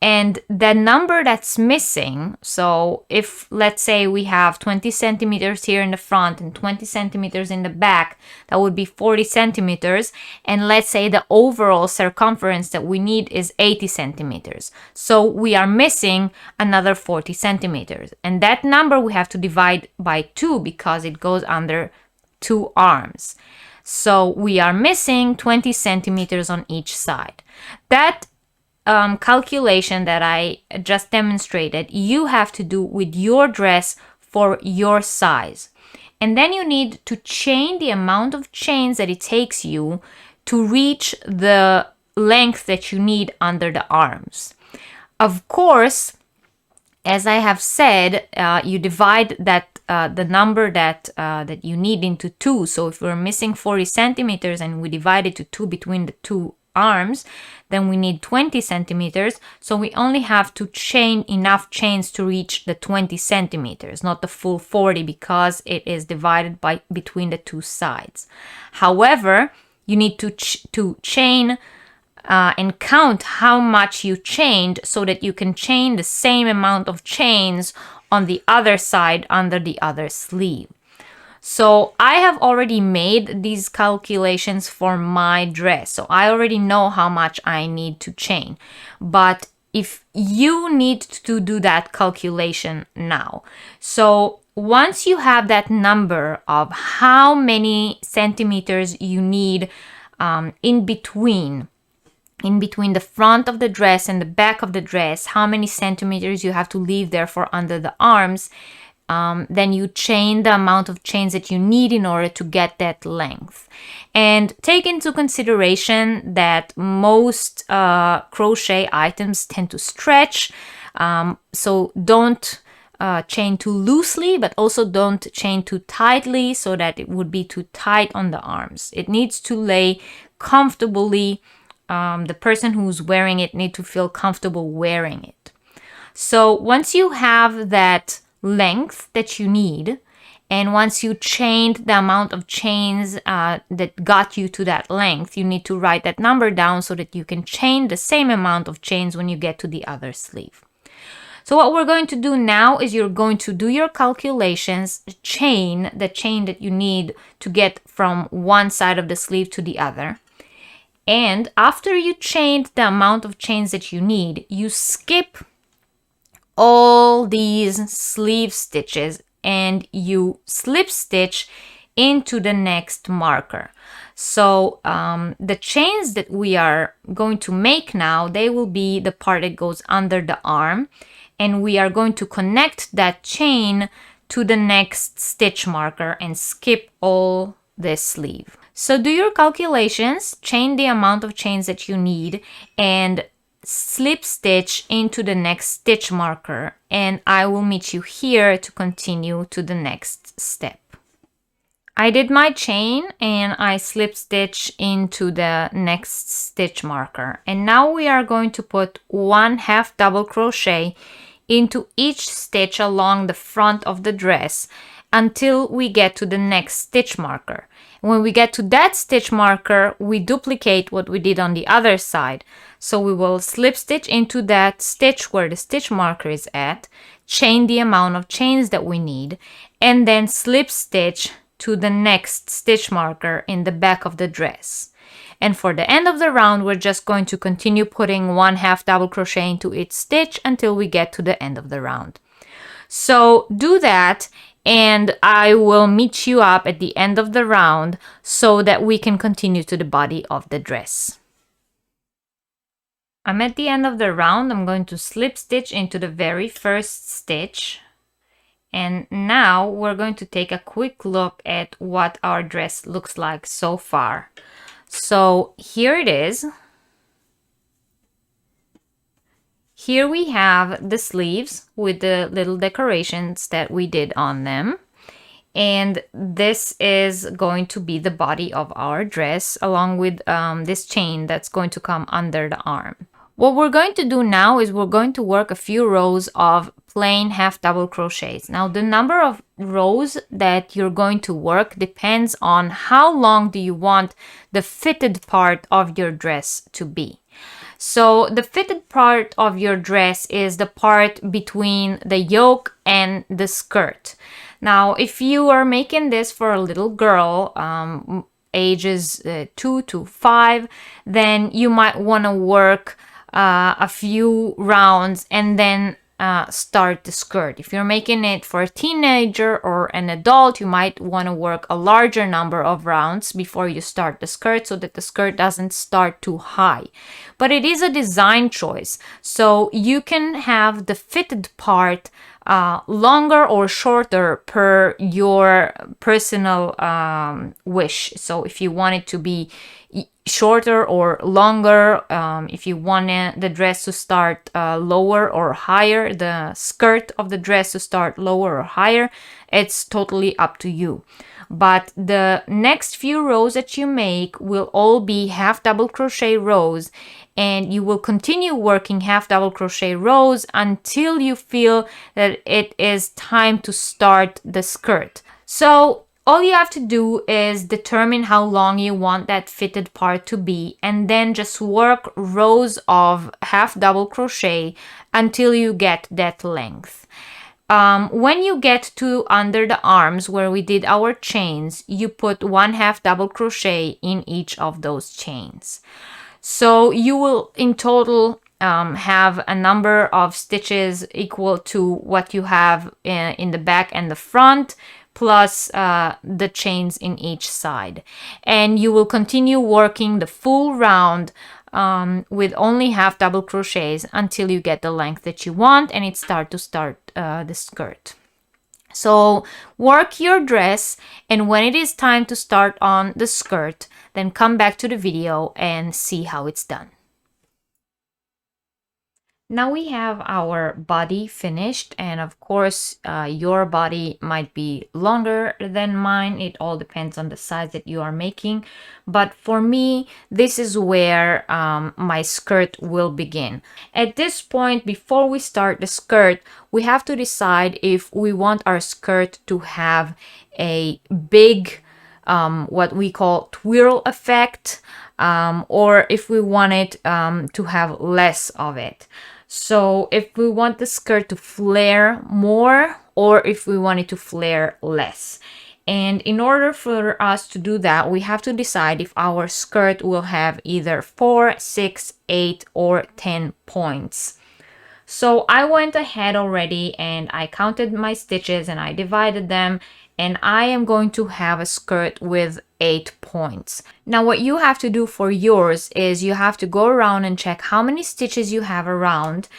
And the number that's missing, so if let's say we have 20 centimeters here in the front and 20 centimeters in the back, that would be 40 centimeters. And let's say the overall circumference that we need is 80 centimeters. So we are missing another 40 centimeters. And that number we have to divide by 2 because it goes under 2 arms. So we are missing 20 centimeters on each side. That calculation that I just demonstrated, you have to do with your dress for your size. And then you need to chain the amount of chains that it takes you to reach the length that you need under the arms. Of course, as I have said, you divide that the number that you need into 2. So if we're missing 40 centimeters and we divide it to 2 between the 2 arms, then we need 20 centimeters. So we only have to chain enough chains to reach the 20 centimeters, not the full 40, because it is divided by between the 2 sides. However, you need to chain and count how much you chained so that you can chain the same amount of chains on the other side under the other sleeve. So I have already made these calculations for my dress. So I already know how much I need to chain. But if you need to do that calculation now, so once you have that number of how many centimeters you need in between the front of the dress and the back of the dress, how many centimeters you have to leave there for under the arms, then you chain the amount of chains that you need in order to get that length. And take into consideration that most crochet items tend to stretch, so don't chain too loosely, but also don't chain too tightly so that it would be too tight on the arms. It needs to lay comfortably. The person who's wearing it needs to feel comfortable wearing it. So once you have that length that you need, and once you chained the amount of chains that got you to that length, you need to write that number down so that you can chain the same amount of chains when you get to the other sleeve. So what we're going to do now is you're going to do your calculations, chain the chain that you need to get from one side of the sleeve to the other. And after you chained the amount of chains that you need, you skip all these sleeve stitches and you slip stitch into the next marker. So the chains that we are going to make now, they will be the part that goes under the arm, and we are going to connect that chain to the next stitch marker and skip all this sleeve. So do your calculations, chain the amount of chains that you need, and slip stitch into the next stitch marker, and I will meet you here to continue to the next step. I did my chain and I slip stitch into the next stitch marker, and now we are going to put 1 half double crochet into each stitch along the front of the dress until we get to the next stitch marker. When we get to that stitch marker, we duplicate what we did on the other side. So we will slip stitch into that stitch where the stitch marker is at, chain the amount of chains that we need, and then slip stitch to the next stitch marker in the back of the dress. And for the end of the round, we're just going to continue putting 1/2 double crochet into each stitch until we get to the end of the round. So do that, and I will meet you up at the end of the round so that we can continue to the body of the dress. I'm at the end of the round. I'm going to slip stitch into the very first stitch. And now we're going to take a quick look at what our dress looks like so far. So here it is. Here we have the sleeves with the little decorations that we did on them. And this is going to be the body of our dress, along with this chain that's going to come under the arm. What we're going to do now is we're going to work a few rows of plain 1/2 double crochets. Now the number of rows that you're going to work depends on how long do you want the fitted part of your dress to be. So the fitted part of your dress is the part between the yoke and the skirt. Now if you are making this for a little girl, ages 2 to 5, then you might want to work a few rounds and then start the skirt. If you're making it for a teenager or an adult, you might want to work a larger number of rounds before you start the skirt so that the skirt doesn't start too high. But it is a design choice, so you can have the fitted part longer or shorter per your personal wish. So if you want it to be shorter or longer, if you want the dress to start lower or higher, the skirt of the dress to start lower or higher, it's totally up to you. But the next few rows that you make will all be 1/2 double crochet rows, and you will continue working 1/2 double crochet rows until you feel that it is time to start the skirt. So all you have to do is determine how long you want that fitted part to be, and then just work rows of 1/2 double crochet until you get that length. When you get to under the arms where we did our chains, you put 1/2 double crochet in each of those chains. So you will in total have a number of stitches equal to what you have in the back and the front, plus the chains in each side. And you will continue working the full round with only 1/2 double crochets until you get the length that you want and it start the skirt. So work your dress, and when it is time to start on the skirt, then come back to the video and see how it's done. Now we have our body finished, and of course your body might be longer than mine. It all depends on the size that you are making, but for me this is where my skirt will begin. At this point, before we start the skirt, we have to decide if we want our skirt to have a big what we call twirl effect, or if we want it to have less of it. So if we want the skirt to flare more, or if we want it to flare less. And in order for us to do that, we have to decide if our skirt will have either 4, 6, 8, or 10 points. So I went ahead already and I counted my stitches and I divided them, and I am going to have a skirt with 8 points. Now what you have to do for yours is you have to go around and check how many stitches you have around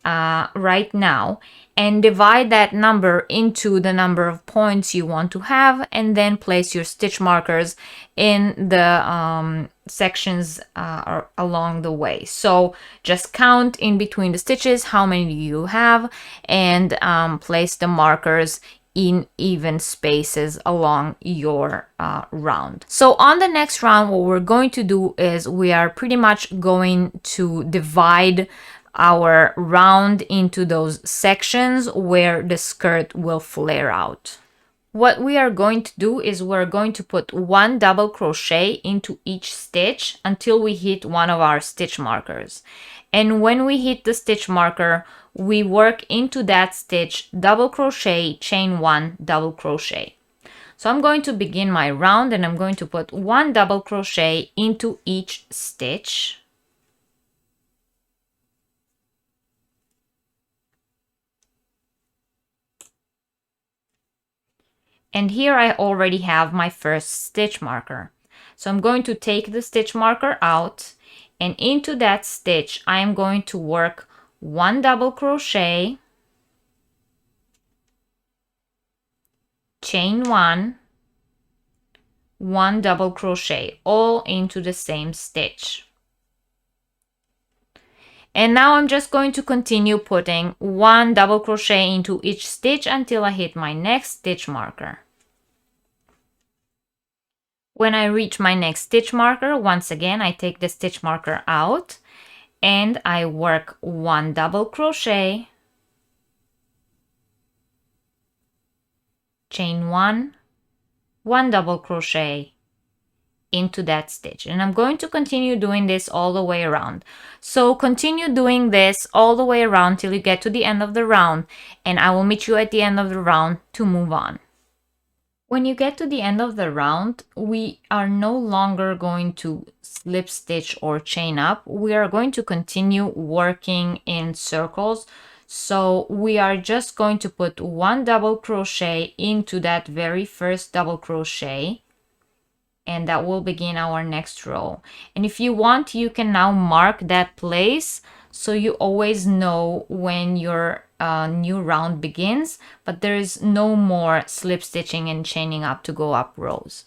right now, and divide that number into the number of points you want to have, and then place your stitch markers in the sections along the way. So just count in between the stitches how many you have, and place the markers in even spaces along your round. So on the next round, what we're going to do is we are pretty much going to divide our round into those sections where the skirt will flare out. What we are going to do is we're going to put 1 double crochet into each stitch until we hit one of our stitch markers. And when we hit the stitch marker, we work into that stitch, double crochet, chain 1, double crochet. So I'm going to begin my round and I'm going to put 1 double crochet into each stitch. And here I already have my first stitch marker. So I'm going to take the stitch marker out, and into that stitch I am going to work 1 double crochet, chain 1, 1 double crochet, all into the same stitch. And now I'm just going to continue putting 1 double crochet into each stitch until I hit my next stitch marker. When I reach my next stitch marker, once again, I take the stitch marker out and I work 1 double crochet, chain 1, 1 double crochet into that stitch. And I'm going to continue doing this all the way around. So continue doing this all the way around till you get to the end of the round, and I will meet you at the end of the round to move on. When you get to the end of the round, we are no longer going to slip stitch or chain up. We are going to continue working in circles. So we are just going to put 1 double crochet into that very first double crochet, and that will begin our next row. And if you want, you can now mark that place so you always know when your new round begins, but there is no more slip stitching and chaining up to go up rows.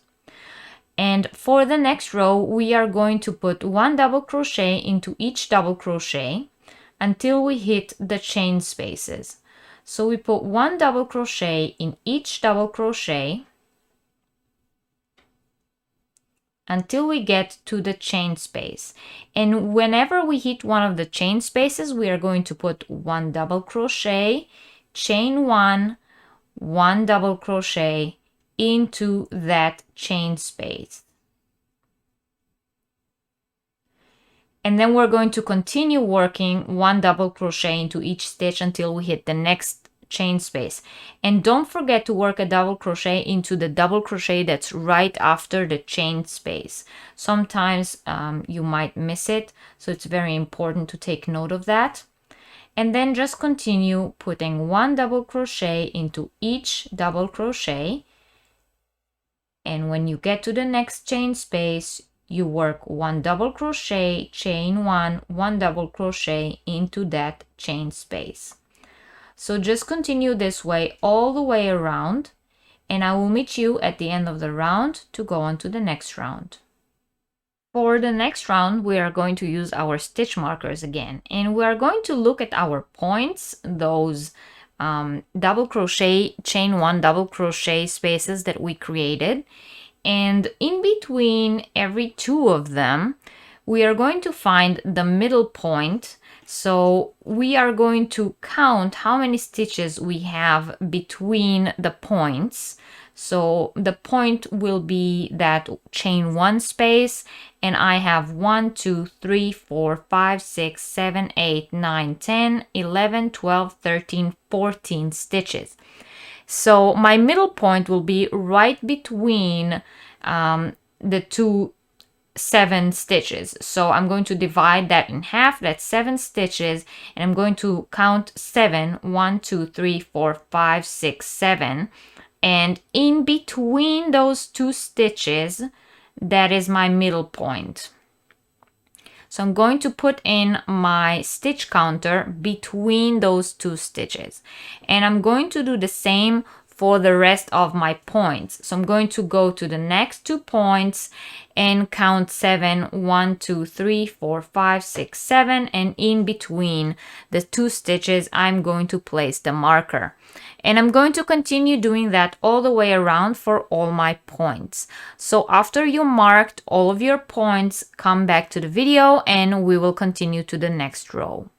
And for the next row, we are going to put 1 double crochet into each double crochet until we hit the chain spaces. So we put 1 double crochet in each double crochet until we get to the chain space. And whenever we hit one of the chain spaces, we are going to put 1 double crochet, chain 1, 1 double crochet into that chain space. And then we're going to continue working 1 double crochet into each stitch until we hit the next chain space. And don't forget to work a double crochet into the double crochet that's right after the chain space. Sometimes you might miss it, so it's very important to take note of that. And then just continue putting 1 double crochet into each double crochet, and when you get to the next chain space, you work 1 double crochet, chain 1, 1 double crochet into that chain space. So just continue this way all the way around, and I will meet you at the end of the round to go on to the next round. For the next round, we are going to use our stitch markers again, and we are going to look at our points, those double crochet, chain 1 double crochet spaces that we created. And in between every 2 of them, we are going to find the middle point. So we are going to count how many stitches we have between the points. So the point will be that chain 1 space, and I have 1, 2, 3, 4, 5, 6, 7, 8, 9, 10, 11, 12, 13, 14 stitches. So my middle point will be right between the 2 7 stitches. So I'm going to divide that in half. That's 7 stitches, and I'm going to count 7. 1, 2, 3, 4, 5, 6, 7. And in between those 2 stitches, that is my middle point. So I'm going to put in my stitch counter between those 2 stitches. And I'm going to do the same for the rest of my points. So I'm going to go to the next 2 points and count 7. 1, 2, 3, 4, 5, 6, 7. And in between the 2 stitches, I'm going to place the marker. And I'm going to continue doing that all the way around for all my points. So after you marked all of your points, come back to the video and we will continue to the next row.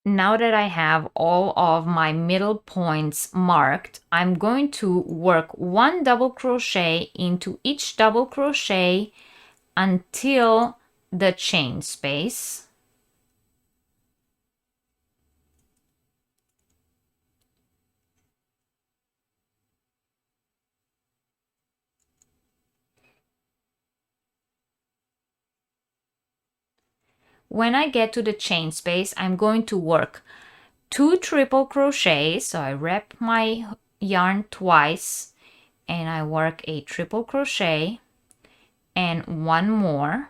Now that I have all of my middle points marked, I'm going to work one double crochet into each double crochet until the chain space. When I get to the chain space, I'm going to work 2 triple crochets. So I wrap my yarn twice and I work a triple crochet and one more,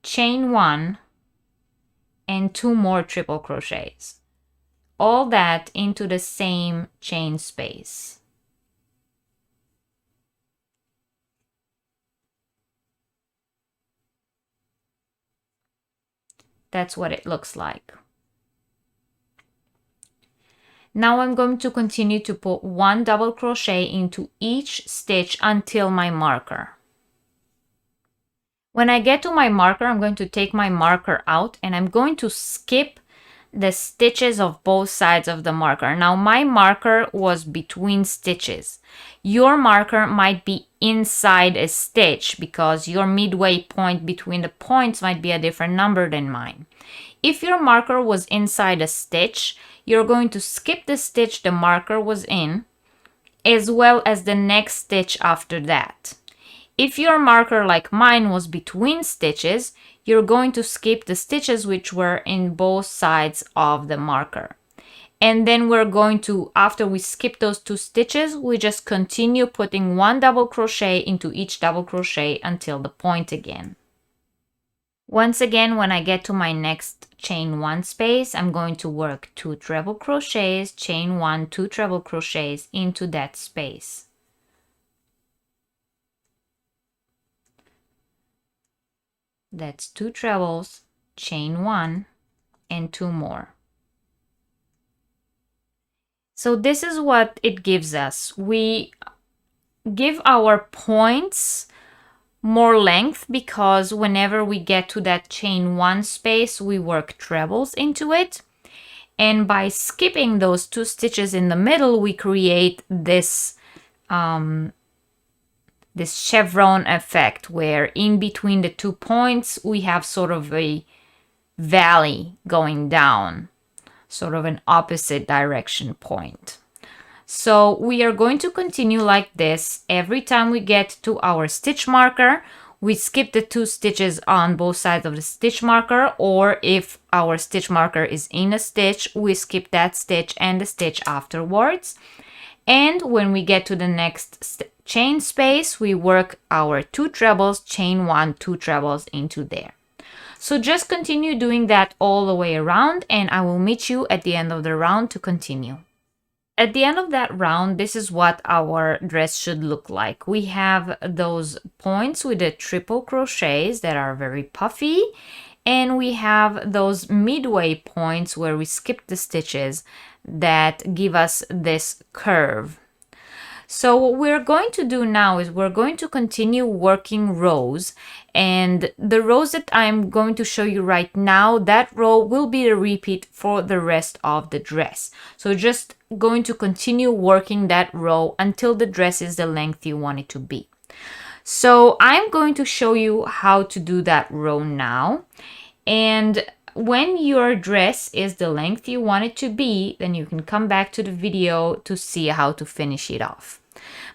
chain 1 and 2 more triple crochets, all that into the same chain space. That's what it looks like. Now I'm going to continue to put one double crochet into each stitch until my marker. When I get to my marker, I'm going to take my marker out and I'm going to skip the stitches of both sides of the marker. Now my marker was between stitches. Your marker might be inside a stitch because your midway point between the points might be a different number than mine. If your marker was inside a stitch, you're going to skip the stitch the marker was in, as well as the next stitch after that. If your marker, like mine, was between stitches, you're going to skip the stitches which were in both sides of the marker. And then we're going to, after we skip those 2 stitches, we just continue putting one double crochet into each double crochet until the point again. Once again, when I get to my next chain 1 space, I'm going to work 2 treble crochets, chain 1, 2 treble crochets into that space. That's 2 trebles, chain 1, and 2 more. So this is what it gives us. We give our points more length because whenever we get to that chain 1 space, we work trebles into it. And by skipping those 2 stitches in the middle, we create this this chevron effect where in between the 2 points we have sort of a valley going down, sort of an opposite direction point. So we are going to continue like this. Every time we get to our stitch marker, we skip the 2 stitches on both sides of the stitch marker, or if our stitch marker is in a stitch, we skip that stitch and the stitch afterwards. And when we get to the next chain space, we work our 2 trebles, chain 1, 2 trebles into there. So just continue doing that all the way around, and I will meet you at the end of the round to continue. At the end of that round, this is what our dress should look like. We have those points with the triple crochets that are very puffy, and we have those midway points where we skip the stitches that give us this curve. So what we're going to do now is we're going to continue working rows, and the rows that I'm going to show you right now, that row will be a repeat for the rest of the dress. So just going to continue working that row until the dress is the length you want it to be. So I'm going to show you how to do that row now, and when your dress is the length you want it to be, then you can come back to the video to see how to finish it off.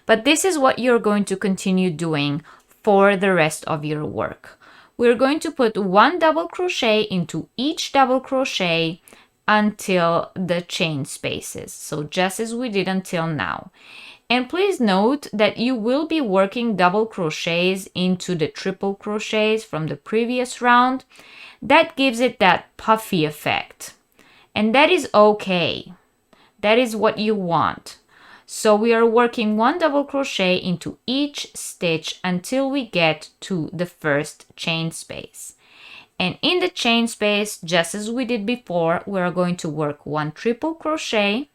But this is what you're going to continue doing for the rest of your work. We're going to put one double crochet into each double crochet until the chain spaces. So just as we did until now. And please note that you will be working double crochets into the triple crochets from the previous round. That gives it that puffy effect. And that is okay. That is what you want. So we are working one double crochet into each stitch until we get to the first chain space. And in the chain space, just as we did before, we are going to work one triple crochet,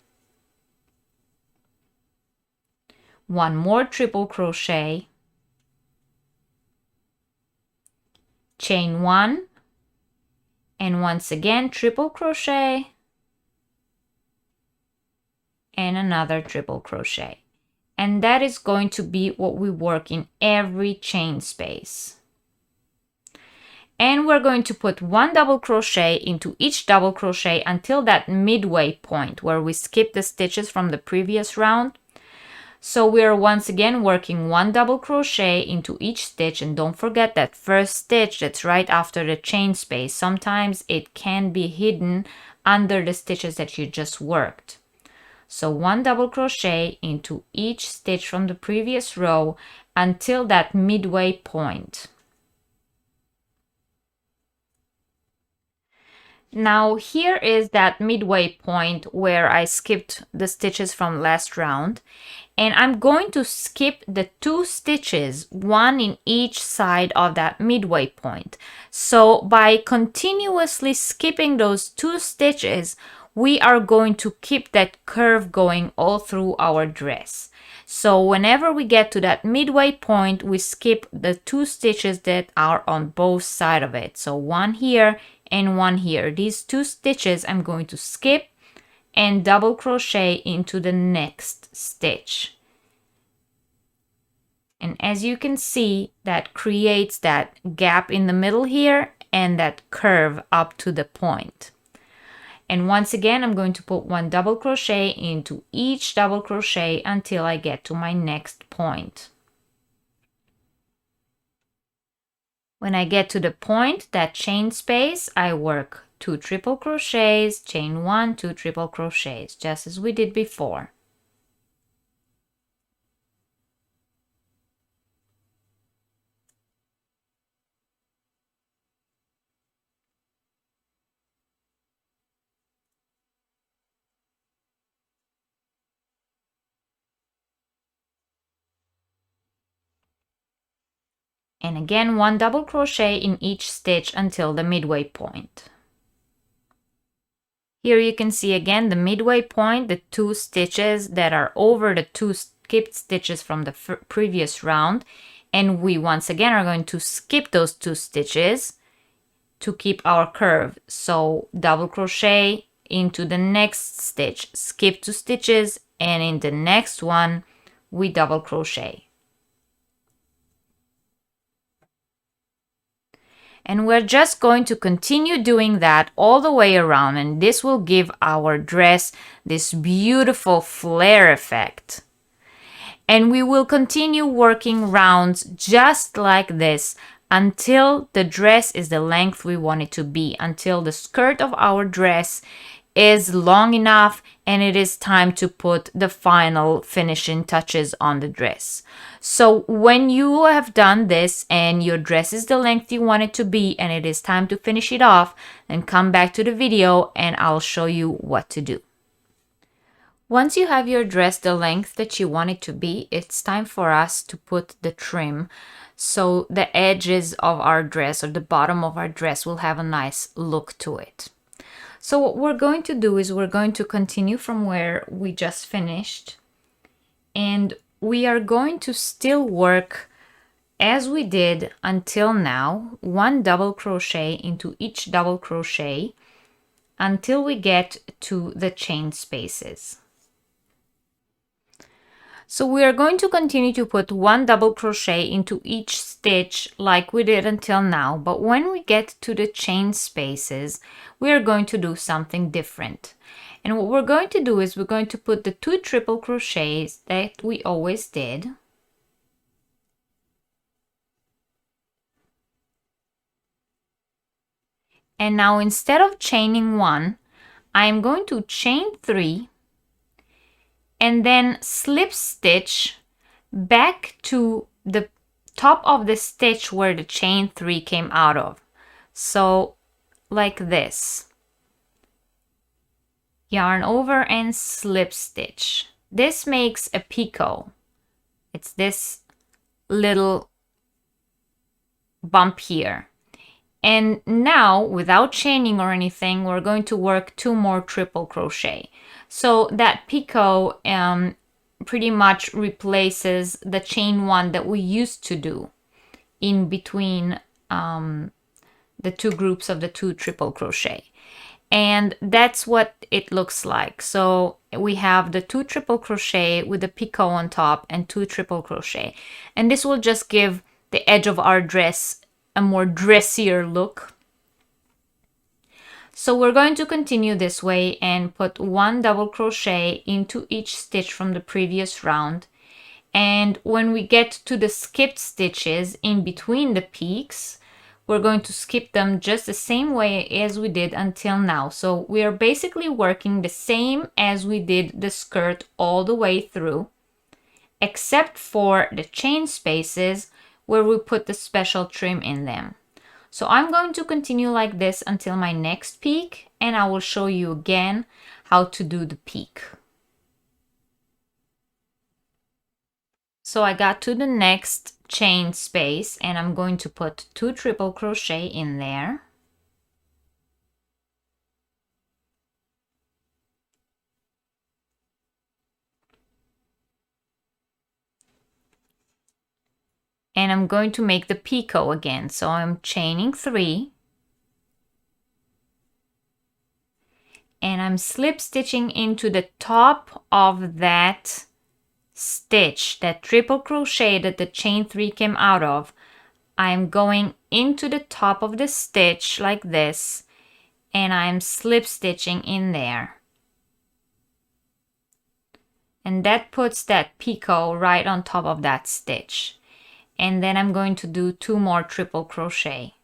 one more triple crochet, chain 1, and once again triple crochet, and another triple crochet. And that is going to be what we work in every chain space. And we're going to put 1 double crochet into each double crochet until that midway point where we skip the stitches from the previous round. So we are once again working 1 double crochet into each stitch, and don't forget that first stitch that's right after the chain space. Sometimes it can be hidden under the stitches that you just worked. So 1 double crochet into each stitch from the previous row until that midway point. Now here is that midway point where I skipped the stitches from last round, and I'm going to skip the 2 stitches, 1 in each side of that midway point. So by continuously skipping those 2 stitches, we are going to keep that curve going all through our dress. So whenever we get to that midway point, we skip the 2 stitches that are on both sides of it. So 1 here and 1 here. These 2 stitches I'm going to skip and double crochet into the next stitch. And as you can see, that creates that gap in the middle here and that curve up to the point. And once again, I'm going to put 1 double crochet into each double crochet until I get to my next point. When I get to the point, that chain space, I work 2 triple crochets, chain 1, 2 triple crochets, just as we did before. And again 1 double crochet in each stitch until the midway point. Here you can see again the midway point, the 2 stitches that are over the 2 skipped stitches from the previous round, and we once again are going to skip those 2 stitches to keep our curve. So double crochet into the next stitch, skip 2 stitches, and in the next one we double crochet. And we're just going to continue doing that all the way around, and this will give our dress this beautiful flare effect. And we will continue working rounds just like this until the dress is the length we want it to be, until the skirt of our dress is long enough and it is time to put the final finishing touches on the dress. So when you have done this and your dress is the length you want it to be and it is time to finish it off, then come back to the video and I'll show you what to do. Once you have your dress the length that you want it to be, it's time for us to put the trim. So the edges of our dress or the bottom of our dress will have a nice look to it. So what we're going to do is we're going to continue from where we just finished, and we are going to still work as we did until now, 1 double crochet into each double crochet until we get to the chain spaces. So we are going to continue to put 1 double crochet into each stitch like we did until now, but when we get to the chain spaces, we are going to do something different. And what we're going to do is we're going to put the 2 triple crochets that we always did. And now instead of chaining 1, I'm going to chain 3 and then slip stitch back to the top of the stitch where the chain 3 came out of. So like this. Yarn over and slip stitch. This makes a picot. It's this little bump here. And now, without chaining or anything, we're going to work 2 more triple crochet. So that picot pretty much replaces the chain 1 that we used to do in between the two groups of the 2 triple crochet. And that's what it looks like. So we have the 2 triple crochet with the picot on top and 2 triple crochet. And this will just give the edge of our dress a more dressier look. So we're going to continue this way and put 1 double crochet into each stitch from the previous round. And when we get to the skipped stitches in between the peaks, we're going to skip them just the same way as we did until now. So we are basically working the same as we did the skirt all the way through, except for the chain spaces where we put the special trim in them. So I'm going to continue like this until my next peak, and I will show you again how to do the peak. So I got to the next chain space and I'm going to put 2 triple crochet in there. And I'm going to make the picot again. So I'm chaining 3. And I'm slip stitching into the top of that stitch, that triple crochet that the chain 3 came out of. I'm going into the top of the stitch like this, and I'm slip stitching in there. And that puts that picot right on top of that stitch. And then I'm going to do 2 more triple crochet.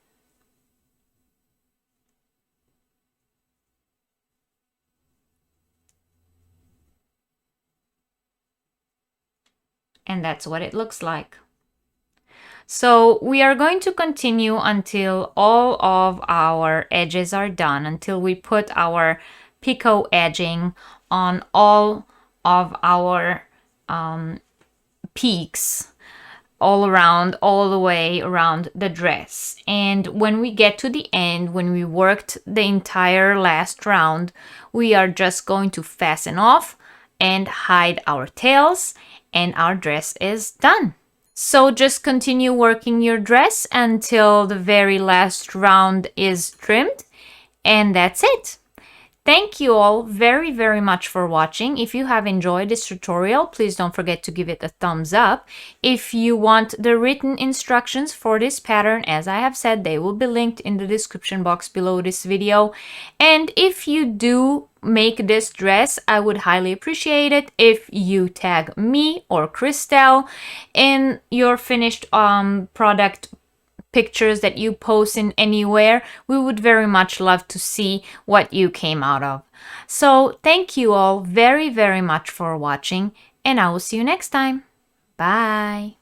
And that's what it looks like. So we are going to continue until all of our edges are done, until we put our picot edging on all of our peaks all around, all the way around the dress. And when we get to the end, when we worked the entire last round, we are just going to fasten off and hide our tails, and our dress is done. So just continue working your dress until the very last round is trimmed, and that's it. Thank you all very, very much for watching. If you have enjoyed this tutorial, please don't forget to give it a thumbs up. If you want the written instructions for this pattern, as I have said, they will be linked in the description box below this video. And if you do make this dress, I would highly appreciate it if you tag me or Christel in your finished product pictures that you post in anywhere. We would very much love to see what you came out of. So thank you all very, very much for watching, and I will see you next time. Bye.